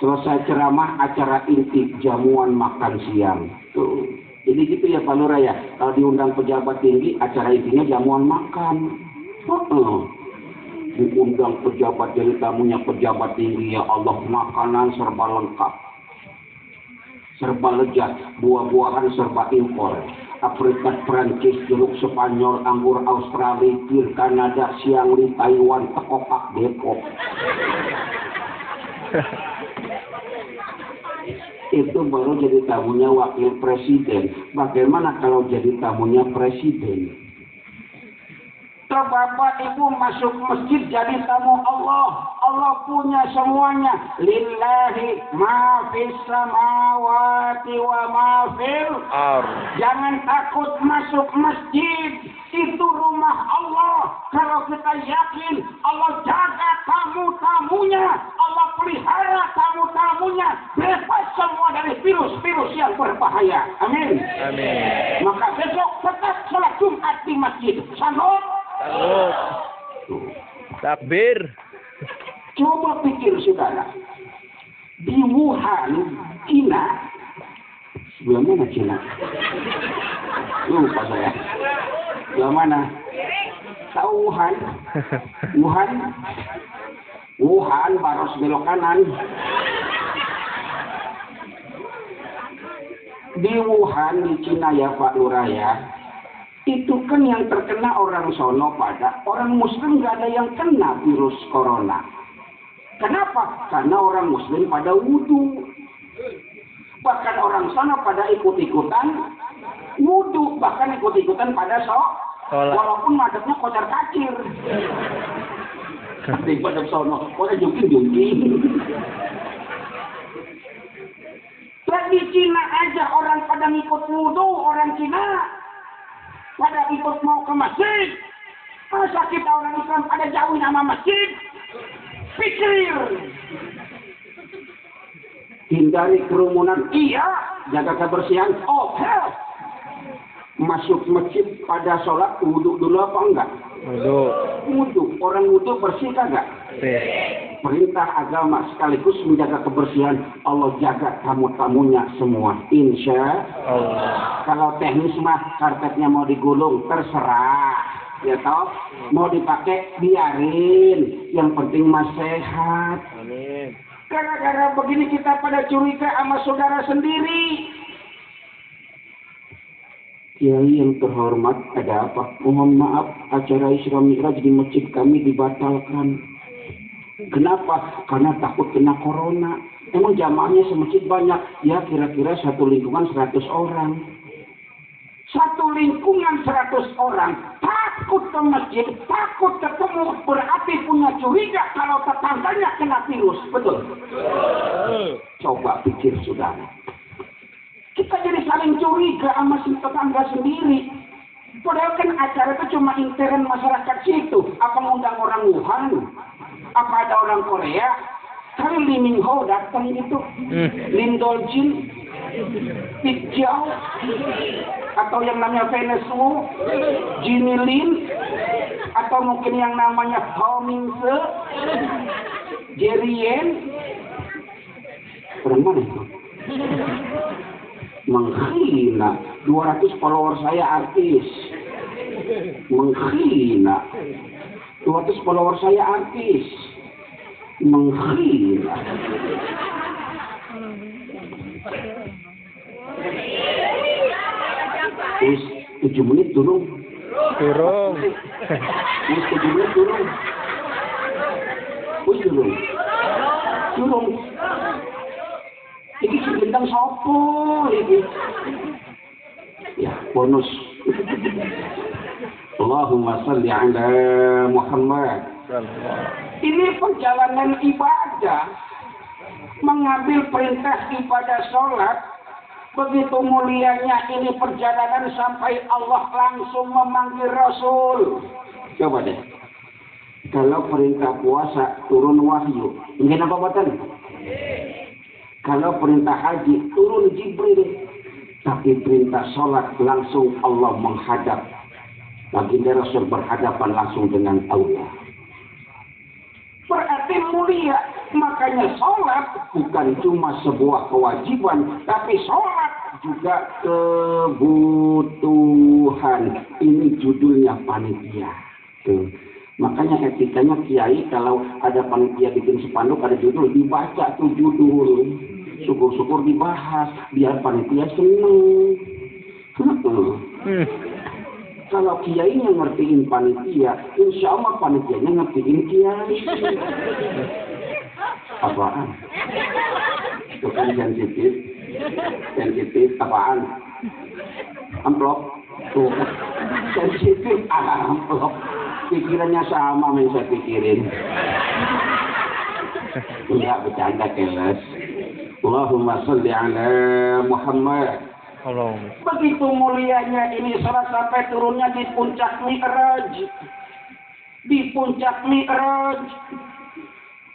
Selesai ceramah, acara inti jamuan makan siang. Tuh. Jadi gitu ya Pak Lurah ya, kalau diundang pejabat tinggi, acara intinya jamuan makan. Diundang pejabat, jadi tamunya pejabat tinggi, ya Allah, makanan serba lengkap, serba lezat, buah-buahan serba impor, aprikot Prancis, jeruk Spanyol, anggur Australia, kir Kanada, siangli Taiwan, tekopak Depok. Itu baru jadi tamunya wakil presiden. Bagaimana kalau jadi tamunya presiden? Bapak Ibu masuk masjid jadi tamu Allah. Allah punya semuanya. Lillahi ma fis samawati wa ma fil ardh. Jangan takut masuk masjid. Itu rumah Allah. Kalau kita yakin Allah jaga tamu-tamunya, Allah pelihara tamu-tamunya, bebas semua dari virus-virus yang berbahaya. Amin. Amin. Maka besok tetap sholat Jumat di masjid. Salam. Salut. Takbir. Coba pikir saudara, di Wuhan, Cina, sebelah mana Cina? Lupa saya. Sebelah mana? Tahu Wuhan? Wuhan? Wuhan baros belok kanan. Di Wuhan di Cina ya Pak Lurah ya. Itu kan yang terkena orang sono pada orang muslim nggak ada yang kena virus corona. Kenapa? Karena orang muslim pada wudhu. Bahkan orang sana pada ikut-ikutan wudhu. Bahkan ikut-ikutan pada sholat. Walaupun madepnya kocar kacir. Di pada sono, kocar jungking. Di Cina aja orang pada ngikut wudhu, orang Cina pada ikut mau ke masjid. Masa kita orang Islam ada jauhin sama masjid? Pikir. Hindari kerumunan, iya. Jaga kebersihan, hell. Masuk masjid pada sholat, wudhu dulu apa enggak? Wudhu. Orang wudhu bersih kagak? Perintah agama sekaligus menjaga kebersihan. Allah jaga tamu-tamunya semua. Insya Allah. Kalau teknis mah karpetnya mau digulung terserah. Ya toh, mau dipakai biarin. Yang penting mah sehat. Amin. Gara-gara begini kita pada curiga sama saudara sendiri. Kiai yang terhormat, ada apa? Mohon maaf, acara Isra Mi'raj di masjid kami dibatalkan. Kenapa? Karena takut kena corona. Emang jamaahnya semasjid banyak. Ya kira-kira satu lingkungan 100 orang. Satu lingkungan 100 orang. Takut ke masjid, takut ketemu. Berarti punya curiga kalau tetangganya kena virus. Betul? Coba pikir saudara. Kita jadi saling curiga sama si tetangga sendiri. Padahal kan acara itu cuma intern masyarakat situ. Apa ngundang orang Wuhan? Apa ada orang Korea? Kali Lee Min Ho datang itu. Lin Doljin, Pik Jiao, atau yang namanya Venezuela, Jimmy Lin, atau mungkin yang namanya Ho Min Se, Jerry Yen. Orang mana itu? Menghina. 200 follower saya artis. Menghina. 200 follower saya artis. Menghina. Terus 7 menit turun. Turun. Terus 7 menit turun. Terus turun. Turun. Ini sebintang sopo ini. Ya, bonus. Allahumma salli ala Muhammad. Ini perjalanan ibadah. Mengambil perintah ibadah sholat. Begitu mulianya ini perjalanan sampai Allah langsung memanggil Rasul. Coba deh. Kalau perintah puasa turun wahyu. Mungkin apa buatan? Kalau perintah haji turun Jibril. Tapi perintah sholat langsung Allah menghadap. Baginda Rasul berhadapan langsung dengan Allah. Berarti mulia. Makanya sholat bukan cuma sebuah kewajiban. Tapi sholat juga kebutuhan. Ini judulnya panitia. Tuh. Makanya etikanya kiai kalau ada panitia bikin spanduk ada judul. Dibaca tuh judul. Syukur-syukur dibahas. Biar panitia seneng. Kalau kiainya ngertiin panitia, insya Allah panitianya ngertiin kiai. Apaan? Itu kan sensitif. Sensitif apaan? Amplop. Tuh. Sensitif amplop. Pikirannya sama yang saya pikirin. Enggak bercanda keles. Allahumma salli ala Muhammad. Begitu mulianya ini salat sampai turunnya di puncak Mi'raj. Di puncak Mi'raj.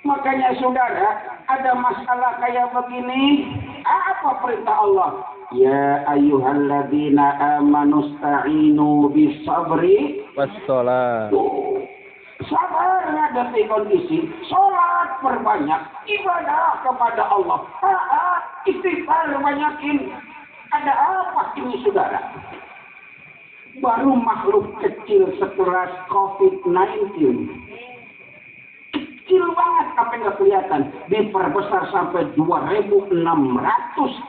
Makanya saudara, ada masalah kayak begini. Apa perintah Allah? Ya ayyuhalladzina amanu sta'inu bis-sabri was-shalah. Sabar menghadapi kondisi. Sholat perbanyak. Ibadah kepada Allah. Istighfar banyakin. Ada apa ini saudara? Baru makhluk kecil sekelas COVID-19. Kecil banget apa yang nggak kelihatan. Diperbesar sampai 2.600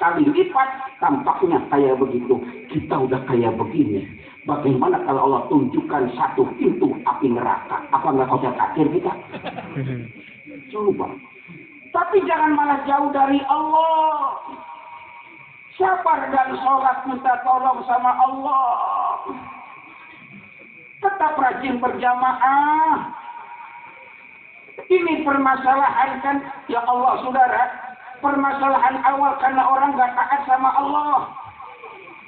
kali lipat. Tampaknya kayak begitu. Kita udah kayak begini. Bagaimana kalau Allah tunjukkan satu pintu api neraka? Apa nggak kau khawatir kita? Coba. Tapi jangan malah jauh dari Allah. Sabar dan sholat minta tolong sama Allah. Tetap rajin berjamaah. Ini permasalahan kan, ya Allah saudara. Permasalahan awal karena orang gak taat sama Allah.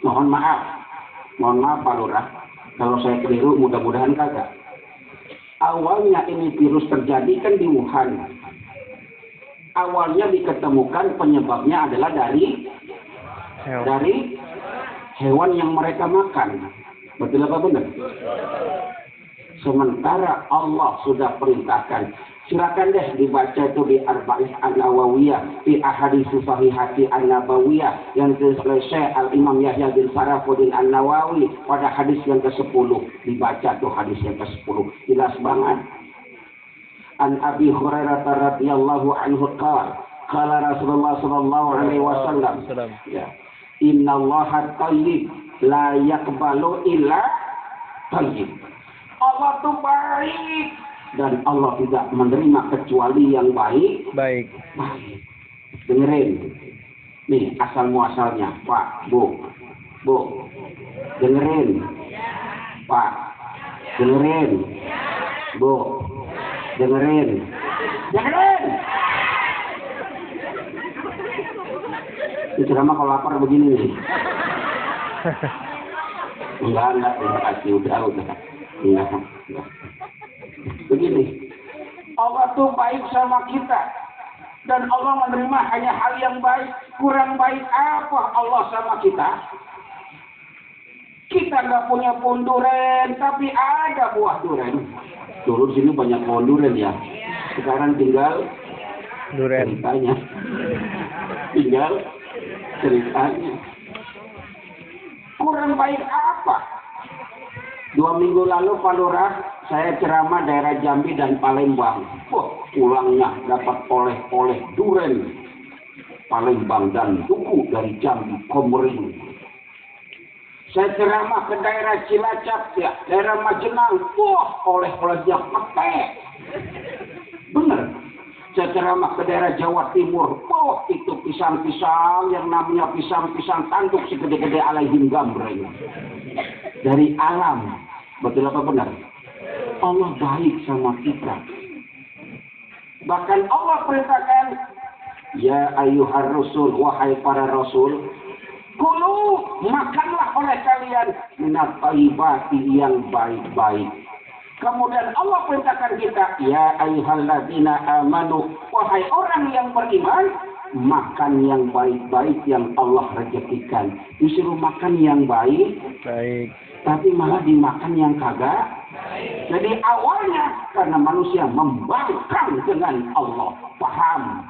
Mohon maaf Pak Lurah. Kalau saya keliru mudah-mudahan kagak. Awalnya ini virus terjadi kan di Wuhan. Awalnya diketemukan penyebabnya adalah dari hewan yang mereka makan. Betul apa benar? Sementara Allah sudah perintahkan. Silakan deh dibaca itu di Arba'in An-Nawawiyah, di Ahadits Sahihati An-Nabawiyah yang selesai Al-Imam Yahya bin Sarafuddin An-Nawawi pada hadis yang ke-10. Dibaca tuh hadis yang ke-10. Jelas banget. An Abi Hurairah radhiyallahu anhu qala Rasulullah sallallahu alaihi wasallam, ya, innallaha thayyib la yaqbalu illa thayyib. Allah tuh baik dan Allah tidak menerima kecuali yang baik. Baik. Dengerin. Nih asal muasalnya, Pak, Bu. Dengerin. Pak. Dengerin. Bu. Dengerin. Ini ceramah kalau lapar begini nih. Enggak, terima kasih, udah. Enggak. Begini, Allah tuh baik sama kita dan Allah menerima hanya hal yang baik. Kurang baik apa Allah sama kita? Kita nggak punya pohon duren, tapi ada buah duren. Dulu sini banyak pohon duren ya. Sekarang tinggal ceritanya. Kurang baik apa? 2 minggu lalu Pak Lurah, saya ceramah daerah Jambi dan Palembang. Pulangnya dapat oleh-oleh duren Palembang dan duku dari Jambi, Komering. Saya ceramah ke daerah Cilacap, ya, daerah Majenang. Oleh-olehnya petek. Bener. Saya ceramah ke daerah Jawa Timur. Itu pisang-pisang yang namanya pisang-pisang tanduk segede-gede alaihim gambreng. Dari alam. Betul apa benar? Allah baik sama kita. Bahkan Allah perintahkan, ya ayyuhar rasul, wahai para rasul, kulu, makanlah oleh kalian minat thayyibati yang baik-baik. Kemudian Allah perintahkan kita, ya ayyuhalladzina amanu, wahai orang yang beriman, makan yang baik-baik yang Allah rezekikan. Disuruh makan yang baik, tapi malah dimakan yang kagak. Jadi awalnya karena manusia membangkang dengan Allah. Paham?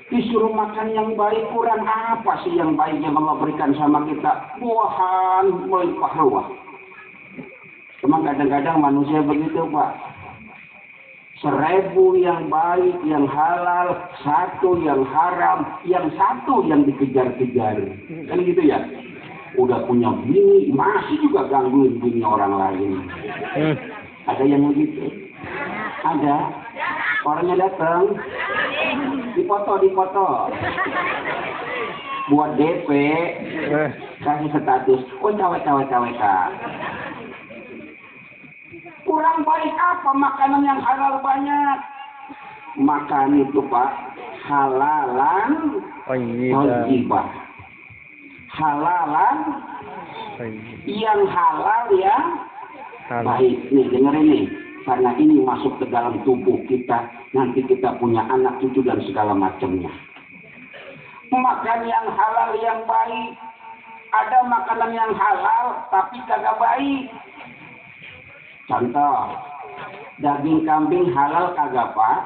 Disuruh makan yang baik, kurang apa sih yang baik yang Allah berikan sama kita? Buahan melimpah ruah. Cuma kadang-kadang manusia begitu, Pak. 1000 yang baik, yang halal, 1 yang haram, yang 1 yang dikejar-kejar. Kan gitu ya? Udah punya bini, masih juga gangguin bini orang lain. Ada yang begitu? Ada. Orangnya datang, dipoto. Buat DP, kasih status, cawe-cawe. Kurang baik apa makanan yang halal banyak? Makan itu Pak, halalan thayyibah. Halalan yang halal yang baik. Nih dengerin nih, karena ini masuk ke dalam tubuh kita, nanti kita punya anak cucu dan segala macamnya. Makan yang halal yang baik. Ada makanan yang halal tapi kagak baik. Contoh, daging kambing halal kagak Pak?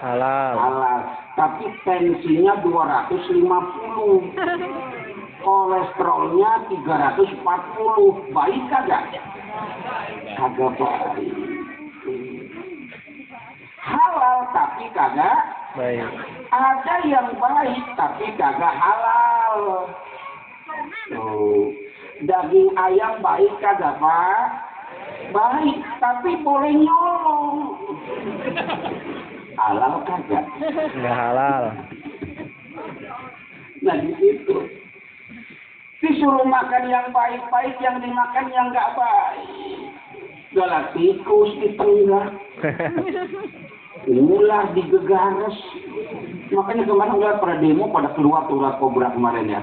Halal. Tapi tensinya 250. kolesterolnya 340, baik kagak? Kagak baik. Halal tapi kagak baik. Ada yang baik tapi kagak halal. Tuh. Daging ayam baik kagak Pak? Baik, tapi boleh nyolong. Halal kagak? Nggak halal. Nah di situ disuruh makan yang baik-baik, yang dimakan yang nggak baik. Galaktikus ditenggak, ulah digegares. Makanya kemarin udah pada demo pada keluar tuh ular kobra kemarin ya.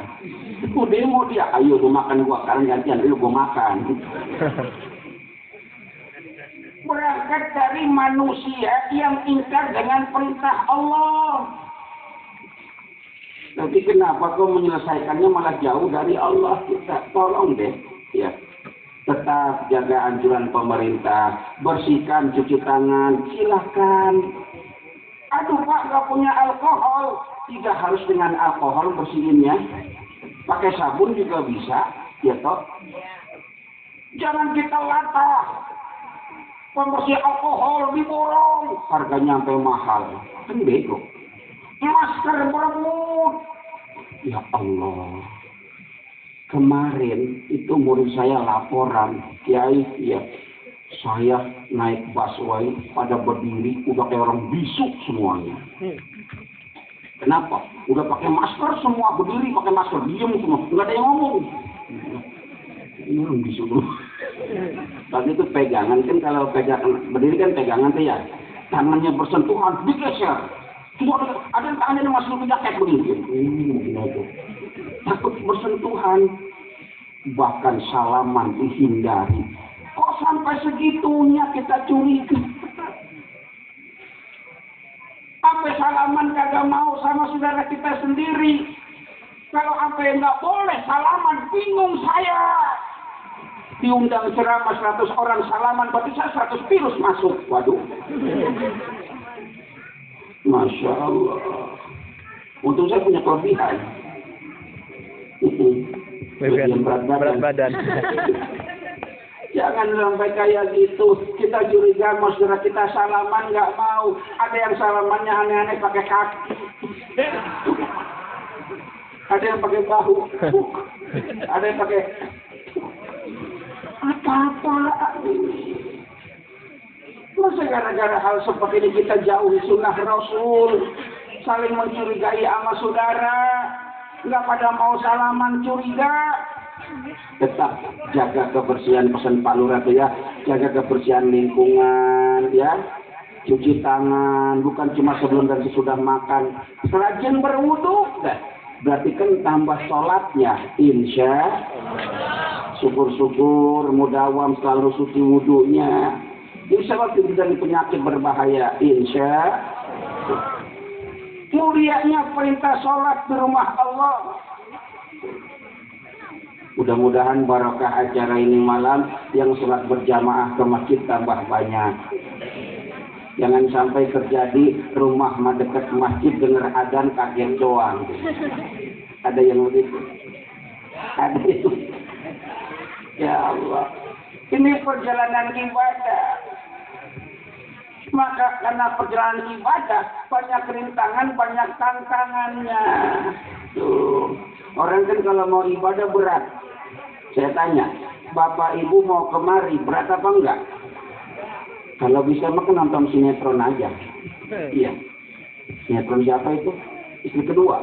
Itu demo dia, ayo lu makan gua, sekarang gantian lu gua makan. Berangkat dari manusia yang ingkar dengan perintah Allah. Tapi kenapa kau menyelesaikannya malah jauh dari Allah kita? Tolong deh, ya. Tetap jaga anjuran pemerintah, bersihkan, cuci tangan, silakan. Aduh Pak, nggak punya alkohol, tidak harus dengan alkohol bersihinnya. Pakai sabun juga bisa, ya toh. Jangan kita latah. Pembersih alkohol diborong, harganya sampai mahal. Kan bego. Masker berebut. Ya Allah. Kemarin itu murid saya laporan, Kiai, ya, saya naik busway pada berdiri, udah kayak orang bisu semuanya. Kenapa? Udah pakai masker semua, berdiri pakai masker, diem semua, nggak ada yang ngomong. Ini orang bisu dulu. Tadi itu pegangan kan, kalau pegangan berdiri kan pegangan tuh ya, tangannya bersentuhan, digeser. Cuma ada yang tangannya masuk ke jaket begini. Takut bersentuhan, bahkan salaman dihindari. Kok sampai segitunya kita curiga? Sampai salaman kagak mau sama saudara kita sendiri. Kalau apa yang nggak boleh salaman, bingung saya. Diundang ceramah 100 orang salaman, berarti saya 100 virus masuk. Waduh. Masya Allah. Untung saya punya kelebihan. Berat badan. Jangan sampai kayak gitu. Kita curiga saudara kita salaman nggak mau. Ada yang salamannya aneh-aneh pakai kaki. Ada yang pakai bahu. Ada yang pakai apa-apa. Masa gara-gara hal seperti ini kita jauhi sunnah Rasul, saling mencurigai sama saudara, nggak pada mau salaman, curiga. Tetap jaga kebersihan, pesan Pak Lurah ya, jaga kebersihan lingkungan, ya, cuci tangan, bukan cuma sebelum dan sesudah makan, rajin berwudu, berarti kan tambah sholatnya, insya, syukur-syukur, mudawam selalu suci wudunya. Insya Allah tidak dari penyakit berbahaya. Insya mulianya perintah sholat di rumah Allah. Mudah-mudahan barokah acara ini malam, yang sholat berjamaah ke masjid tambah banyak. Jangan sampai terjadi rumah dekat masjid dengar adzan kaget doang. Ada yang begitu? Ada itu. Ya Allah. Ini perjalanan ibadah. Maka karena perjalanan ibadah, banyak rintangan, banyak tantangannya. Tuh. Orang kan kalau mau ibadah berat. Saya tanya, Bapak Ibu mau kemari, berat apa enggak? Kalau bisa makan nonton sinetron aja. Iya. Sinetron siapa itu? Istri kedua.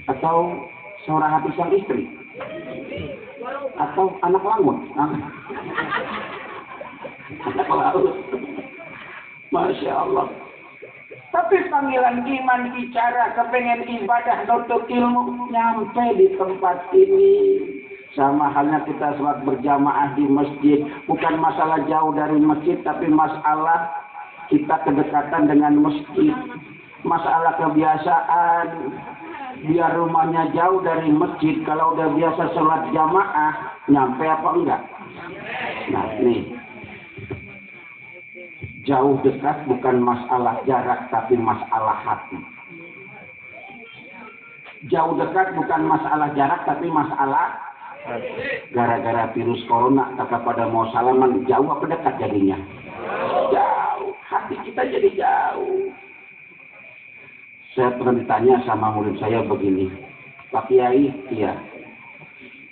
Atau seorang hati sang istri. Atau anak langut. Anak laut. Masya Allah. Tapi panggilan iman bicara kepengen ibadah nuntut ilmu nyampe di tempat ini. Sama halnya kita sholat berjamaah di masjid. Bukan masalah jauh dari masjid, tapi masalah kita kedekatan dengan masjid. Masalah kebiasaan. Biar rumahnya jauh dari masjid, kalau udah biasa sholat jamaah, nyampe apa enggak? Nah, nih. Jauh dekat bukan masalah jarak, tapi masalah hati. Jauh dekat bukan masalah jarak, tapi masalah gara-gara virus corona, kakak pada mau salaman, jauh apa dekat jadinya? Jauh. Hati kita jadi jauh. Saya pernah ditanya sama murid saya begini, Pak Kiai, iya.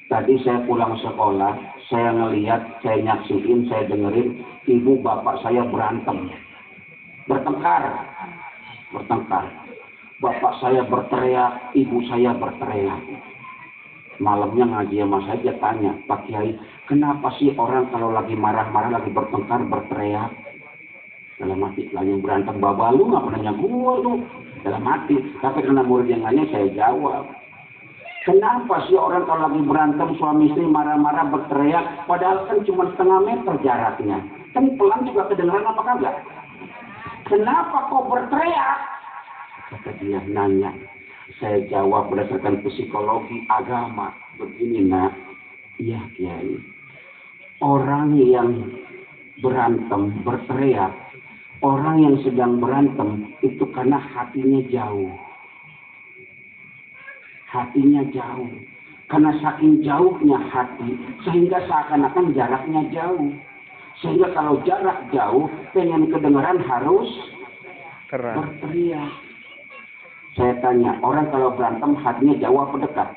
Tadi saya pulang sekolah, saya ngelihat, saya nyaksiin, saya dengerin ibu bapak saya berantem. Bertengkar. Bapak saya berteriak, ibu saya berteriak. Malamnya ngaji sama saya, dia tanya, Pak Kiai, kenapa sih orang kalau lagi marah-marah, lagi bertengkar, berteriak? Dalam hati, lagi berantem babalu, nggak pernah gua tuh. Dalam hati, tapi karena murid yang nanya, saya jawab. Kenapa sih orang kalau lagi berantem, suami istri marah-marah, berteriak, padahal kan cuma setengah meter jaraknya. Kan pelan juga kedengeran apa kagak? Kenapa kok berteriak? Kata dia nanya, saya jawab berdasarkan psikologi agama. Begini nak, iya Kiai. Orang yang berantem, berteriak, orang yang sedang berantem itu karena hatinya jauh. Hatinya jauh. Karena saking jauhnya hati, sehingga seakan-akan jaraknya jauh. Sehingga kalau jarak jauh, pengen kedengaran harus berteriak. Saya tanya, orang kalau berantem hatinya jauh apa dekat?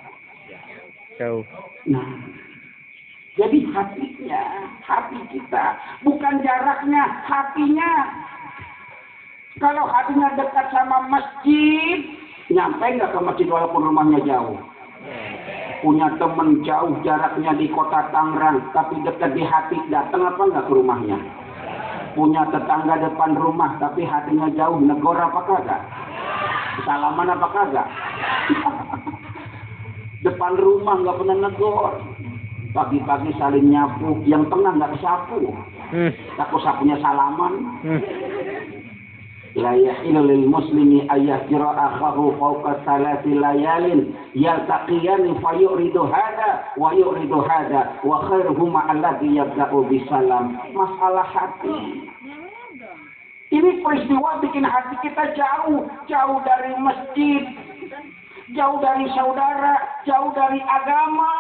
Jauh. Nah, jadi hati kita, bukan jaraknya, hatinya. Kalau hatinya dekat sama masjid, nyampe nggak ke masjid walaupun rumahnya jauh? Punya teman jauh jaraknya di kota Tangerang, tapi dekat di hati, datang apa nggak ke rumahnya? Punya tetangga depan rumah, tapi hatinya jauh, negor apa kagak? Salaman apa kagak? Depan rumah nggak pernah negor. Pagi-pagi saling nyapu, yang tengah nggak sapu. Takut sapunya salaman. La yahilu lil muslimi ayyahjura akhahu fawqa salati layalin yaltaqiyani fayuridu hada wa yuridu hada wa khairuhuma alladhi yabda'u bisalam. Masalah hati. Ini peristiwa bikin hati kita jauh dari masjid, jauh dari saudara, jauh dari agama.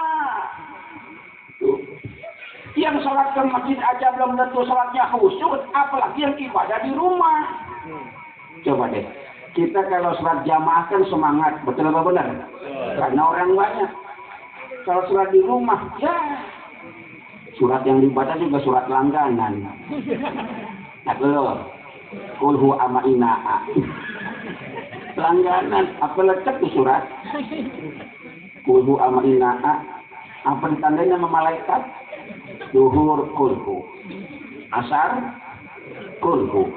Yang sholat ke masjid aja belum tentu sholatnya khusyuk, apalagi yang ibadah di rumah. Coba deh, kita kalau sholat jamaah kan semangat, betul apa benar? Karena orang banyak. Kalau sholat di rumah, ya surat yang dibaca juga surat langganan. Nah belum. Kulhu ama ina'a. Langganan, apa lecek di surat? Kulhu ama ina'a. Apa ditandai nama malaikat? Duhur kulhu. Asar kulhu.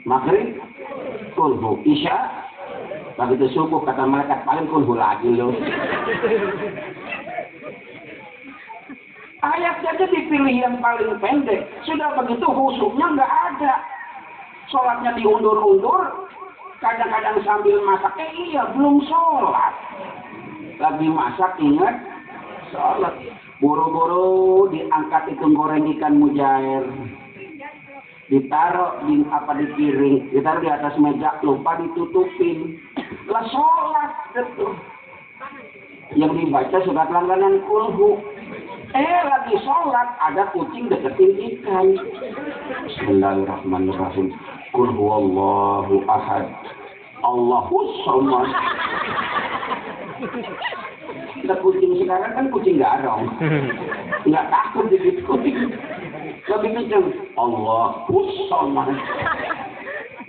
Maghrib kulhu. Isya begitu subuh kata malaikat paling kulhu lagi loh. Ayat saja dipilih yang paling pendek. Sudah begitu khusyuknya nggak ada. Sholatnya diundur-undur, kadang-kadang sambil masak, iya belum sholat. Lagi masak ingat sholat. Buru-buru diangkat itu goreng ikan mujair. Ditaruh di piring, ditaruh di atas meja, lupa ditutupin. Lah sholat gitu. Yang dibaca surat langganan kulhu. Lagi sholat ada kucing deketin ikan. Bismillahirrahmanirrahim. Qul huwallahu ahad. Allahus samad. Kita kucing sekarang kan kucing garong. Enggak takut digigit kucing. Lebih kenceng. Allahus samad.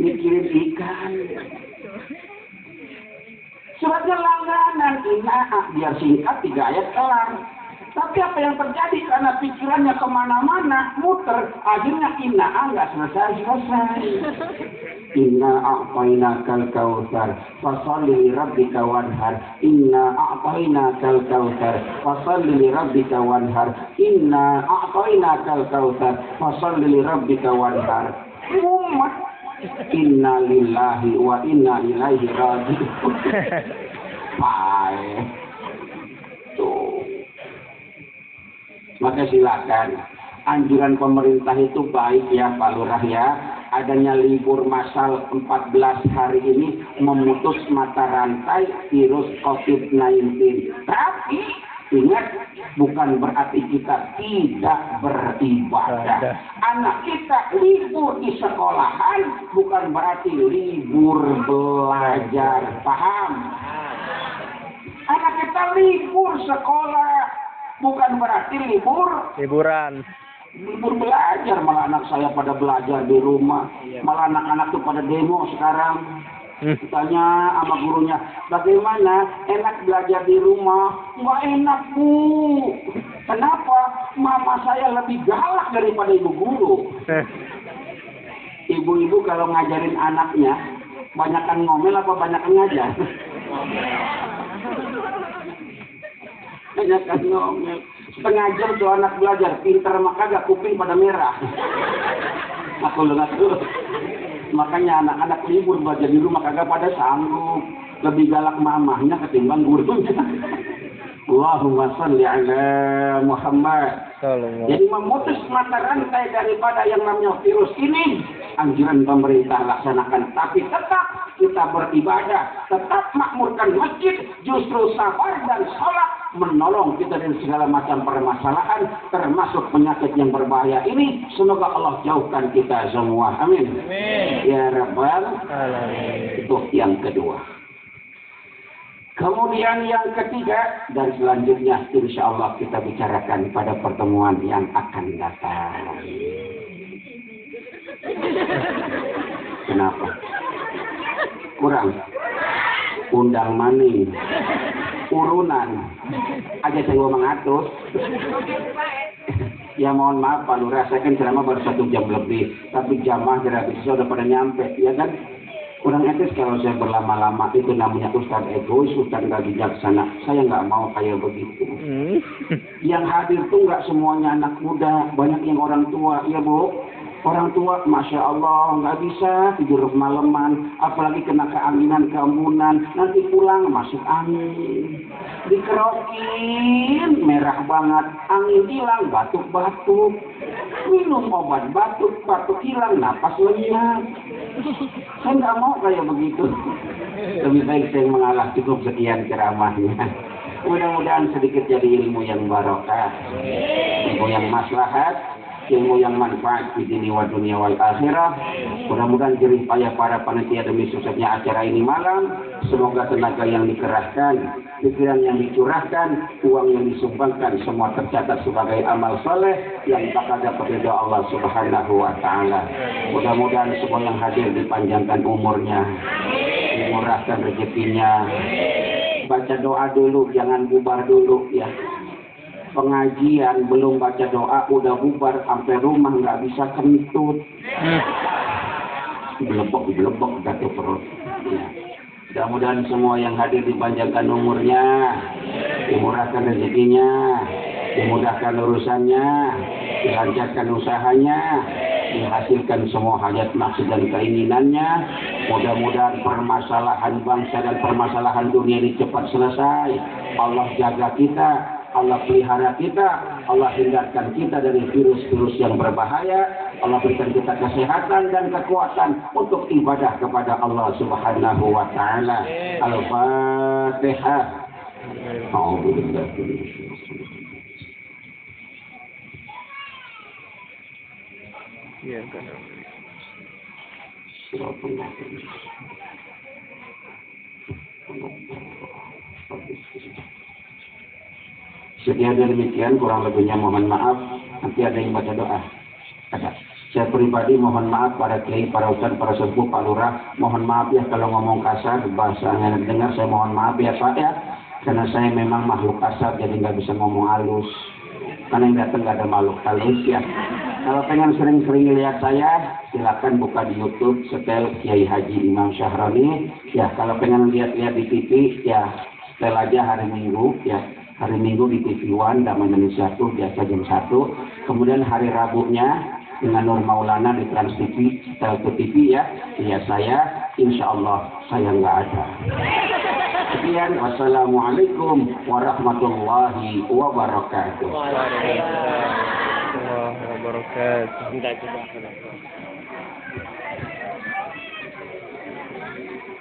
Mikirin ikan. Suratnya langganan. Biar singkat 3 ayat kelar. Tapi apa yang terjadi karena pikirannya kemana-mana, muter, akhirnya inna nggak selesai. Inna a'tainakal kautsar, fasholli li rabbika wanhar. Inna a'tainakal kautsar, fasholli li rabbika wanhar. Inna a'tainakal kautsar, fasholli li rabbika wanhar. Umat, inna lillahi wa inna ilaihi raji'un. Baik. Tuh. Maka silakan, anjuran pemerintah itu baik ya Pak Lurah ya, adanya libur massal 14 hari ini memutus mata rantai virus COVID-19. Tapi ingat, bukan berarti kita tidak beribadah. Anak kita libur di sekolahan bukan berarti libur belajar. Paham? Anak kita libur sekolah bukan berarti liburan. Libur belajar. Malah anak saya pada belajar di rumah. Malah anak-anak tuh pada demo sekarang. Tanya sama gurunya, bagaimana? Enak belajar di rumah? Nggak enak, Bu. Kenapa? Mama saya lebih galak daripada ibu guru. Ibu-ibu kalau ngajarin anaknya, banyakan ngomel apa banyakan ngajar? Banyakan ngomel. Setengah jam tuh anak belajar, pinter maka gak kuping pada merah. Aku tuh. Makanya anak-anak libur belajar di rumah kagak pada sanggup. Lebih galak mamahnya ketimbang gurunya. Allahumma shalli ala Muhammad. Jadi memutus mata rantai daripada yang namanya virus ini, anjuran pemerintah laksanakan. Tapi tetap kita beribadah, tetap makmurkan masjid, justru sabar dan sholat menolong kita dari segala macam permasalahan, termasuk penyakit yang berbahaya ini. Semoga Allah jauhkan kita semua. Amin. Ya Rabbal Alamin. Itu yang kedua. Kemudian yang ketiga, dan selanjutnya insya Allah kita bicarakan pada pertemuan yang akan datang. Kenapa? Kurang? Undang maning, urunan, aja saya ngomong atus. Ya mohon maaf Pak Lurah, saya kan ceramah baru 1 jam lebih, tapi jamaah gratis sudah pada nyampe, ya kan? Kurang etis kalau saya berlama-lama, itu namanya Ustaz egois, Ustaz nggak bijaksana. Saya nggak mau kayak begitu. Yang hadir tuh nggak semuanya anak muda, banyak yang orang tua, ya Bu. Orang tua, Masya Allah, nggak bisa tidur malaman, apalagi kena keanginan, keembunan, nanti pulang masuk angin. Dikerokin, merah banget, angin hilang, batuk-batuk. Minum obat batuk hilang, napas lenyap. Saya nggak mau kayak begitu. Lebih baik saya mengalah, cukup sekian ceramahnya. Mudah-mudahan sedikit jadi ilmu yang barokah, ilmu yang maslahat, ilmu yang manfaat di dunia wa dunia wal akhirah. Mudah-mudahan jerih payah para panitia demi suksesnya acara ini malam. Semoga tenaga yang dikerahkan, pikiran yang dicurahkan, uang yang disumbangkan semua tercatat sebagai amal soleh yang bakal dapat ridha Allah Subhanahu wa taala. Mudah-mudahan semua yang hadir dipanjangkan umurnya, dimurahkan rezekinya. Baca doa dulu, jangan bubar dulu ya. Pengajian belum baca doa udah bubar, sampai rumah nggak bisa kentut. Belebok jatuh perut. Ya. Mudah-mudahan semua yang hadir dipanjangkan umurnya, dimurahkan rezekinya, dimudahkan urusannya, dilancarkan usahanya, dihasilkan semua hajat maksud dan keinginannya. Mudah-mudahan permasalahan bangsa dan permasalahan dunia ini cepat selesai. Allah jaga kita, Allah pelihara kita, Allah hindarkan kita dari virus-virus yang berbahaya. Allah berikan kita kesehatan dan kekuatan untuk ibadah kepada Allah Subhanahu wa taala. Al-Fatihah. Iya kan. Sekian dan demikian, kurang lebihnya mohon maaf. Nanti ada yang baca doa. Ada. Saya pribadi mohon maaf pada kiai, para ustadz, para sepuh, Pak Lurah. Mohon maaf ya kalau ngomong kasar, bahasanya dengar, saya mohon maaf ya Pak ya. Karena saya memang makhluk kasar, jadi nggak bisa ngomong halus. Karena yang datang nggak ada makhluk halus ya. Kalau pengen sering-sering lihat saya, silakan buka di YouTube setel Kiai Haji Imam Syahroni. Ya, kalau pengen lihat-lihat di TV, ya setel aja hari Minggu ya. Hari Minggu di TV One, Damai Indonesia 1, biasa jam 1. Kemudian hari Rabunya dengan Nur Maulana di Trans TV, setel ke TV ya. Ya saya, insya Allah saya nggak ada. Sekian, wassalamualaikum warahmatullahi wabarakatuh. warahmatullahi wabarakatuh. Tidak juga.